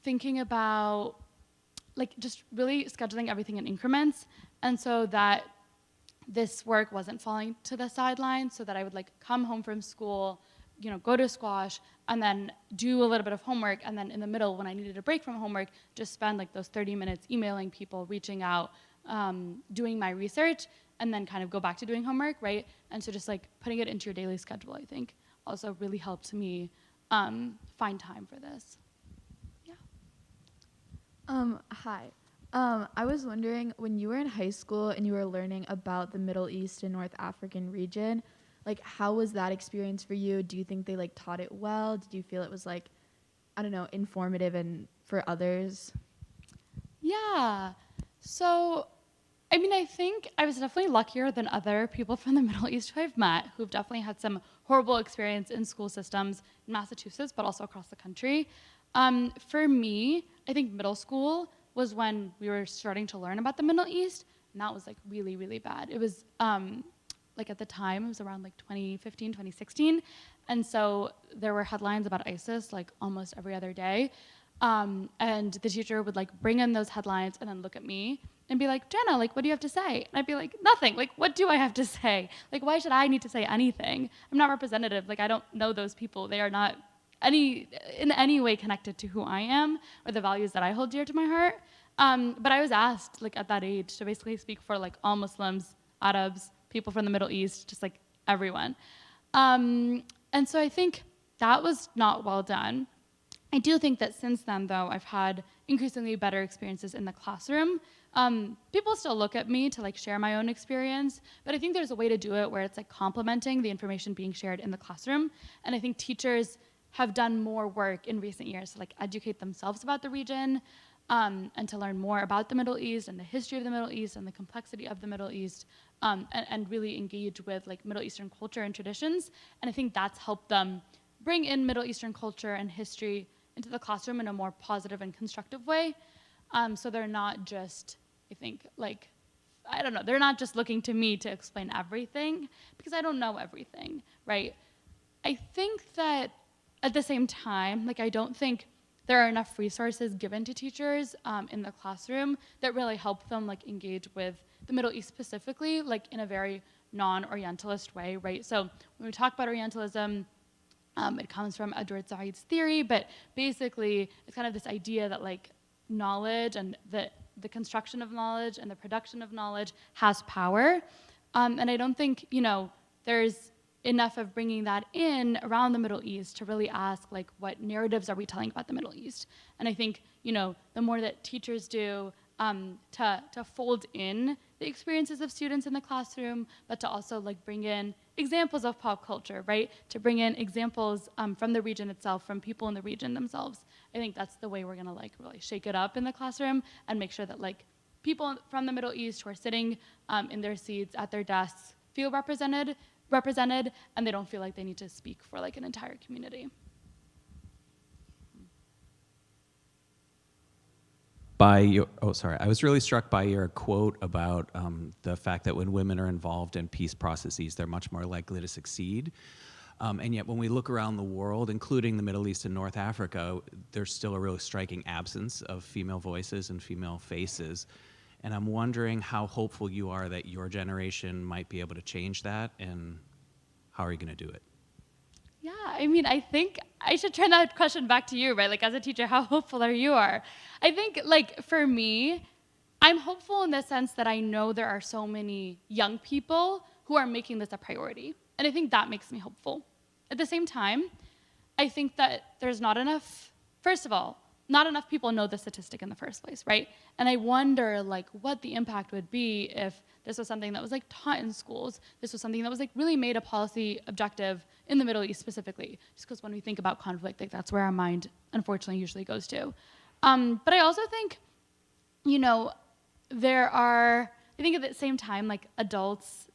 thinking about like just really scheduling everything in increments. And so that this work wasn't falling to the sidelines, so that I would like come home from school, you know, go to squash, and then do a little bit of homework, and then in the middle, when I needed a break from homework, just spend like those 30 minutes emailing people, reaching out, doing my research and then kind of go back to doing homework, right? And so just like putting it into your daily schedule, I think, also really helped me find time for this. Yeah. Hi. I was wondering, when you were in high school and you were learning about the Middle East and North African region, like, how was that experience for you? Do you think they like taught it well? Did you feel it was like, I don't know, informative and for others? Yeah. So, I mean, I think I was definitely luckier than other people from the Middle East who I've met, who've definitely had some horrible experience in school systems in Massachusetts, but also across the country. For me, I think middle school was when we were starting to learn about the Middle East, and that was like really, really bad. It was like at the time, it was around like 2015, 2016, and so there were headlines about ISIS like almost every other day, and the teacher would like bring in those headlines and then look at me and be like, Jenna, like, what do you have to say? And I'd be like, nothing. Like, what do I have to say? Like, why should I need to say anything? I'm not representative. Like, I don't know those people. They are not in any way connected to who I am or the values that I hold dear to my heart. But I was asked, like, at that age to basically speak for, like, all Muslims, Arabs, people from the Middle East, just, like, everyone. And so I think that was not well done. I do think that since then, though, I've had increasingly better experiences in the classroom. People still look at me to like share my own experience, but I think there's a way to do it where it's like complementing the information being shared in the classroom. And I think teachers have done more work in recent years to like educate themselves about the region and to learn more about the Middle East and the history of the Middle East and the complexity of the Middle East and really engage with like Middle Eastern culture and traditions. And I think that's helped them bring in Middle Eastern culture and history into the classroom in a more positive and constructive way. So they're not just, I think, like, I don't know, they're not just looking to me to explain everything because I don't know everything, right? I think that at the same time, like, I don't think there are enough resources given to teachers in the classroom that really help them like engage with the Middle East specifically, like in a very non-Orientalist way, right? So when we talk about Orientalism, it comes from Edward Said's theory, but basically it's kind of this idea that like knowledge and the construction of knowledge and the production of knowledge has power. And I don't think, you know, there's enough of bringing that in around the Middle East to really ask like what narratives are we telling about the Middle East? And I think, you know, the more that teachers do to fold in the experiences of students in the classroom, but to also like bring in examples of pop culture, right? To bring in examples from the region itself, from people in the region themselves. I think that's the way we're gonna like really shake it up in the classroom and make sure that like people from the Middle East who are sitting in their seats at their desks feel represented, and they don't feel like they need to speak for like an entire community. I was really struck by your quote about the fact that when women are involved in peace processes, they're much more likely to succeed. And yet when we look around the world, including the Middle East and North Africa, there's still a really striking absence of female voices and female faces. And I'm wondering how hopeful you are that your generation might be able to change that, and how are you going to do it? Yeah, I mean, I think I should turn that question back to you, right? Like, as a teacher, how hopeful are you? I think, like, for me, I'm hopeful in the sense that I know there are so many young people who are making this a priority. And I think that makes me hopeful. At the same time, I think that there's not enough, first of all, not enough people know the statistic in the first place, right? And I wonder, like, what the impact would be if this was something that was, like, taught in schools. This was something that was, like, really made a policy objective in the Middle East specifically. Just because when we think about conflict, like, that's where our mind, unfortunately, usually goes to. But I also think, you know, I think at the same time, like, adults,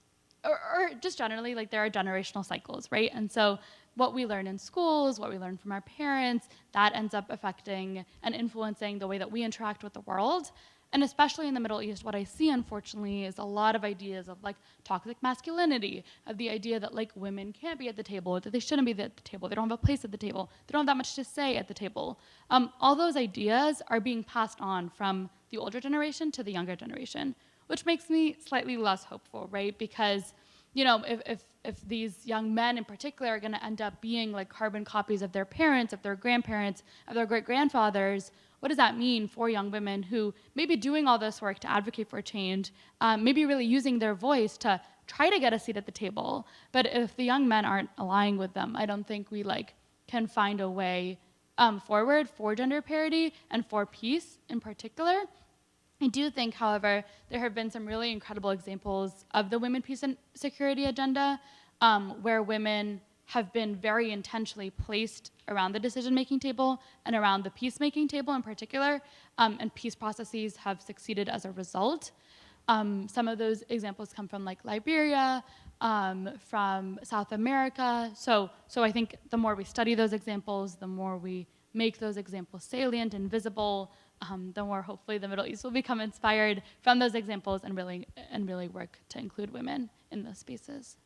or just generally, like, there are generational cycles, right? And so what we learn in schools, what we learn from our parents, that ends up affecting and influencing the way that we interact with the world. And especially in the Middle East, what I see, unfortunately, is a lot of ideas of like toxic masculinity, of the idea that like women can't be at the table, that they shouldn't be at the table, they don't have a place at the table, they don't have that much to say at the table. All those ideas are being passed on from the older generation to the younger generation, which makes me slightly less hopeful, right? Because if these young men in particular are going to end up being like carbon copies of their parents, of their grandparents, of their great-grandfathers, what does that mean for young women who may be doing all this work to advocate for change, maybe really using their voice to try to get a seat at the table? But if the young men aren't aligning with them, I don't think we can find a way forward for gender parity and for peace in particular. I do think, however, there have been some really incredible examples of the women, peace, and security agenda where women have been very intentionally placed around the decision-making table and around the peacemaking table in particular, and peace processes have succeeded as a result. Some of those examples come from Liberia, from South America. So I think the more we study those examples, the more we make those examples salient and visible, the more hopefully the Middle East will become inspired from those examples and really work to include women in those spaces.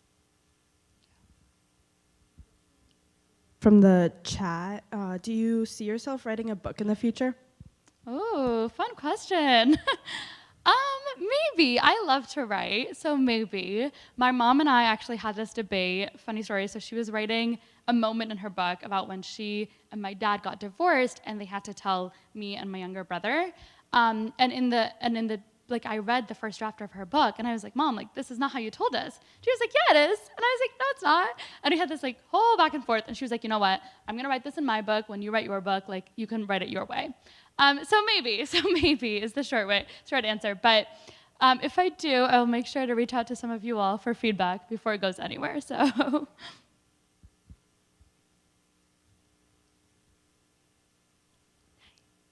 From the chat, do you see yourself writing a book in the future? Oh, fun question. Maybe. I love to write, so maybe. My mom and I actually had this debate, funny story. So she was writing a moment in her book about when she and my dad got divorced and they had to tell me and my younger brother. And in the I read the first draft of her book and I was like, Mom, this is not how you told us. She was like, yeah, it is. And I was like, no, it's not. And we had this whole back and forth. And she was like, you know what? I'm going to write this in my book. When you write your book, you can write it your way. So maybe is the short answer. But if I do, I will make sure to reach out to some of you all for feedback before it goes anywhere. So.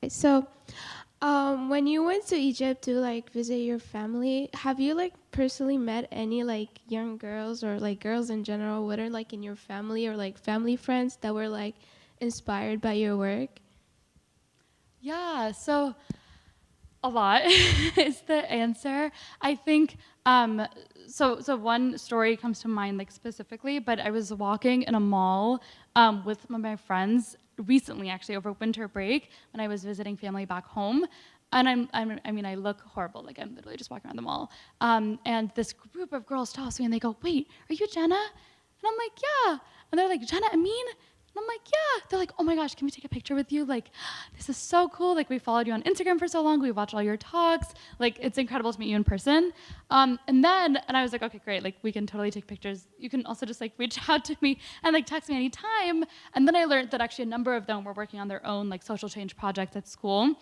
So, when you went to Egypt to visit your family, have you personally met any young girls or girls in general, whether in your family or family friends that were inspired by your work? Yeah, so a lot is the answer. I think, so one story comes to mind specifically, but I was walking in a mall with my friends recently, actually over winter break when I was visiting family back home. And I look horrible, I'm literally just walking around the mall. And this group of girls stops me and they go, wait, are you Jenna? And I'm like, yeah. And they're like, Jenna Amin? And I'm like, yeah. They're like, oh my gosh, can we take a picture with you? This is so cool. We followed you on Instagram for so long. We watched all your talks. It's incredible to meet you in person. And I was like, okay, great. We can totally take pictures. You can also just reach out to me and text me anytime. And then I learned that actually a number of them were working on their own social change projects at school.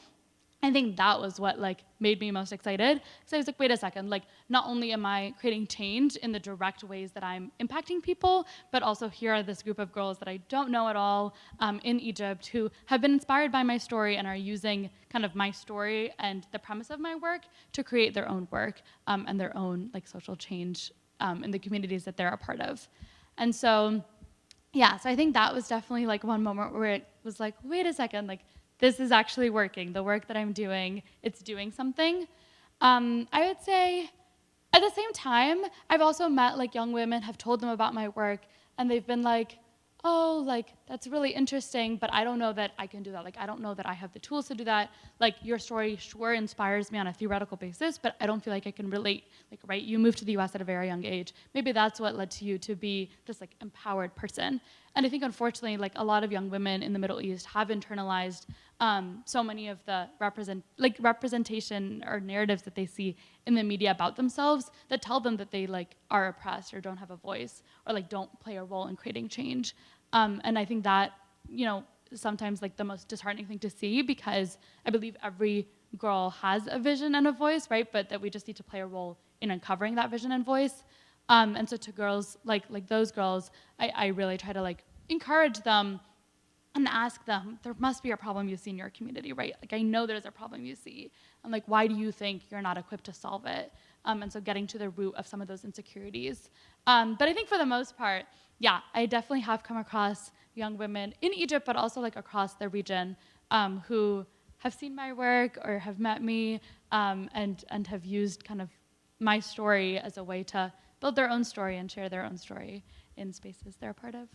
I think that was what made me most excited. So I was like, wait a second, not only am I creating change in the direct ways that I'm impacting people, but also here are this group of girls that I don't know at all in Egypt who have been inspired by my story and are using kind of my story and the premise of my work to create their own work and their own social change in the communities that they're a part of. And so, yeah, so I think that was definitely one moment where it was wait a second, this is actually working. The work that I'm doing, it's doing something. I would say, at the same time, I've also met young women, have told them about my work, and they've been like, oh, that's really interesting, but I don't know that I can do that. I don't know that I have the tools to do that. Your story sure inspires me on a theoretical basis, but I don't feel like I can relate. Right, you moved to the US at a very young age. Maybe that's what led to you to be this empowered person. And I think, unfortunately, a lot of young women in the Middle East have internalized so many of the representation or narratives that they see in the media about themselves that tell them that they are oppressed or don't have a voice or don't play a role in creating change. And I think that, sometimes the most disheartening thing to see, because I believe every girl has a vision and a voice, right? But that we just need to play a role in uncovering that vision and voice. And so to girls like those girls, I really try to encourage them and ask them, there must be a problem you see in your community, right? I know there's a problem you see. And why do you think you're not equipped to solve it? And so getting to the root of some of those insecurities. But I think for the most part, yeah, I definitely have come across young women in Egypt, but also across the region who have seen my work or have met me and have used kind of my story as a way to build their own story and share their own story in spaces they're a part of.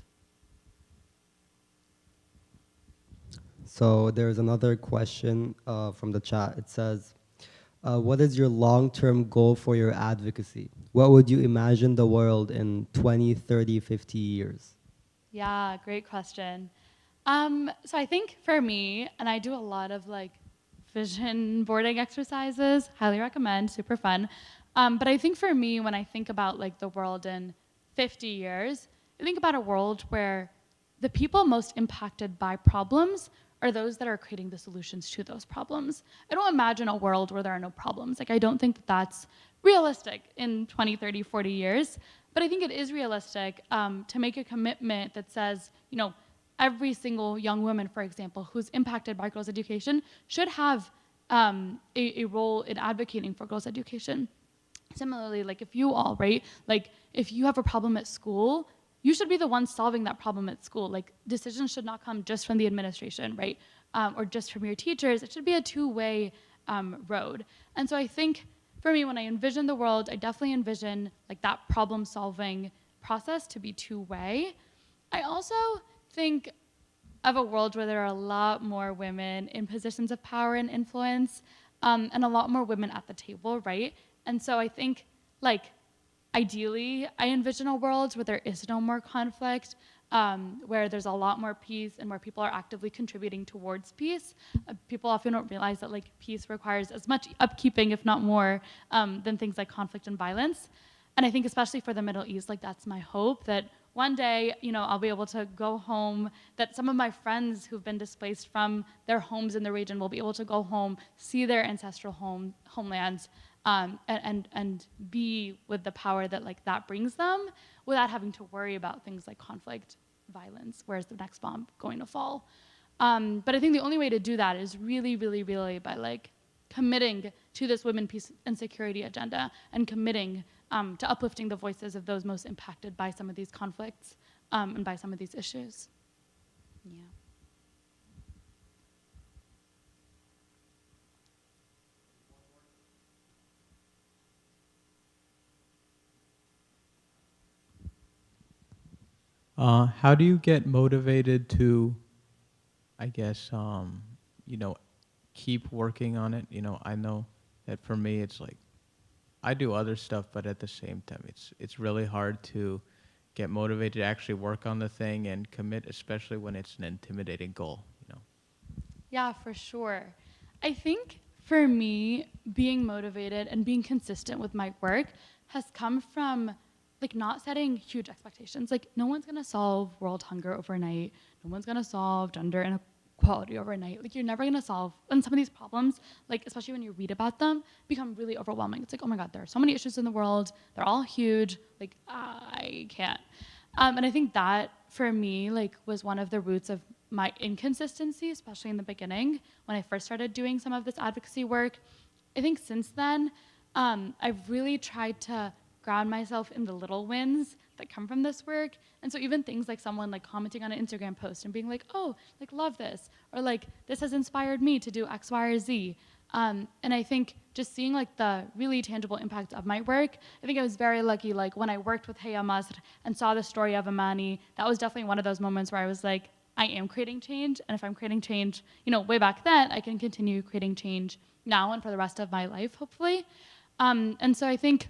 So there's another question from the chat. It says, What is your long-term goal for your advocacy? What would you imagine the world in 20, 30, 50 years? Yeah, great question. So I think for me, and I do a lot of like vision boarding exercises, highly recommend, super fun. But I think for me, when I think about like the world in 50 years, I think about a world where the people most impacted by problems are those that are creating the solutions to those problems. I don't imagine a world where there are no problems. Like I don't think that that's realistic in 20, 30, 40 years. But I think it is realistic to make a commitment that says, you know, every single young woman, for example, who's impacted by girls' education should have a role in advocating for girls' education. Similarly, like if you all, right, like if you have a problem at school, you should be the one solving that problem at school. Like decisions should not come just from the administration, right, or just from your teachers. It should be a two-way road. And so I think for me, when I envision the world, I definitely envision like that problem-solving process to be two-way. I also think of a world where there are a lot more women in positions of power and influence, and a lot more women at the table, right? And so I think, like, ideally, I envision a world where there is no more conflict, where there's a lot more peace and where people are actively contributing towards peace. People often don't realize that, like, peace requires as much upkeeping, if not more, than things like conflict and violence. And I think especially for the Middle East, like, that's my hope, that one day, you know, I'll be able to go home, that some of my friends who've been displaced from their homes in the region will be able to go home, see their ancestral homelands, and be with the power that like that brings them without having to worry about things like conflict, violence, where's the next bomb going to fall. But I think the only way to do that is really, really, really by like committing to this women, peace, and security agenda and committing to uplifting the voices of those most impacted by some of these conflicts and by some of these issues. Yeah. How do you get motivated to, I guess, keep working on it? You know, I know that for me, it's like, I do other stuff, but at the same time, it's really hard to get motivated to actually work on the thing and commit, especially when it's an intimidating goal, you know? Yeah, for sure. I think for me, being motivated and being consistent with my work has come from like not setting huge expectations. Like no one's gonna solve world hunger overnight. No one's gonna solve gender inequality overnight. Like you're never gonna solve, and some of these problems, like especially when you read about them, become really overwhelming. It's like, oh my God, there are so many issues in the world. They're all huge. Like I can't. And I think that for me, like was one of the roots of my inconsistency, especially in the beginning when I first started doing some of this advocacy work. I think since then, I've really tried to ground myself in the little wins that come from this work. And so even things like someone like commenting on an Instagram post and being like, oh, like love this, or like this has inspired me to do X, Y, or Z. And I think just seeing like the really tangible impact of my work, I think I was very lucky, like when I worked with Heya Masr and saw the story of Amani, that was definitely one of those moments where I was like, I am creating change. And if I'm creating change, you know, way back then, I can continue creating change now and for the rest of my life, hopefully. And so I think,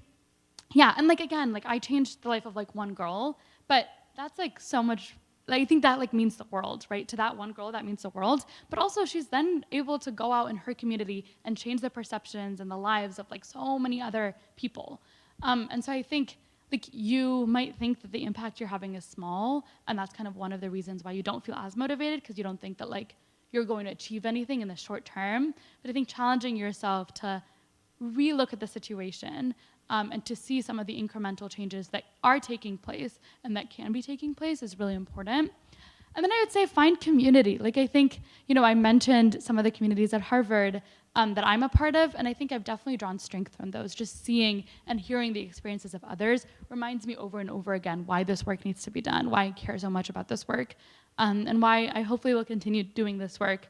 yeah, and like again, like I changed the life of like one girl, but that's like so much, like I think that like means the world, right? To that one girl, that means the world. But also she's then able to go out in her community and change the perceptions and the lives of like so many other people. And so I think like you might think that the impact you're having is small, and that's kind of one of the reasons why you don't feel as motivated, because you don't think that like you're going to achieve anything in the short term. But I think challenging yourself to relook at the situation and to see some of the incremental changes that are taking place and that can be taking place is really important. And then I would say find community. Like I think, you know, I mentioned some of the communities at Harvard that I'm a part of, and I think I've definitely drawn strength from those. Just seeing and hearing the experiences of others reminds me over and over again why this work needs to be done, why I care so much about this work, and why I hopefully will continue doing this work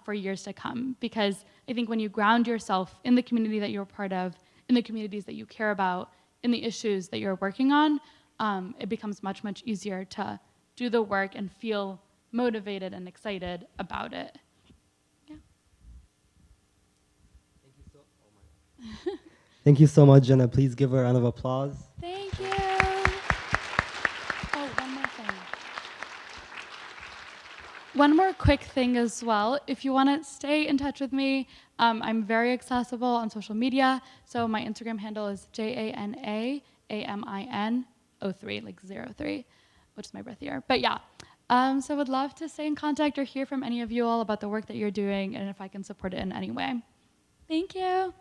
for years to come. Because I think when you ground yourself in the community that you're a part of, in the communities that you care about, in the issues that you're working on, it becomes much, much easier to do the work and feel motivated and excited about it. Yeah. Thank you so. Oh my. Thank you so much, Jenna. Please give her a round of applause. Thank you. Oh, one more thing. One more quick thing as well. If you want to stay in touch with me, I'm very accessible on social media. So my Instagram handle is JANAAMIN03, like 03, which is my birth year. But yeah, so I would love to stay in contact or hear from any of you all about the work that you're doing and if I can support it in any way. Thank you.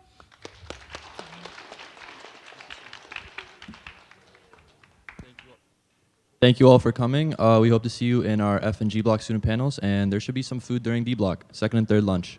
Thank you all for coming. We hope to see you in our F and G block student panels, and there should be some food during D block, second and third lunch.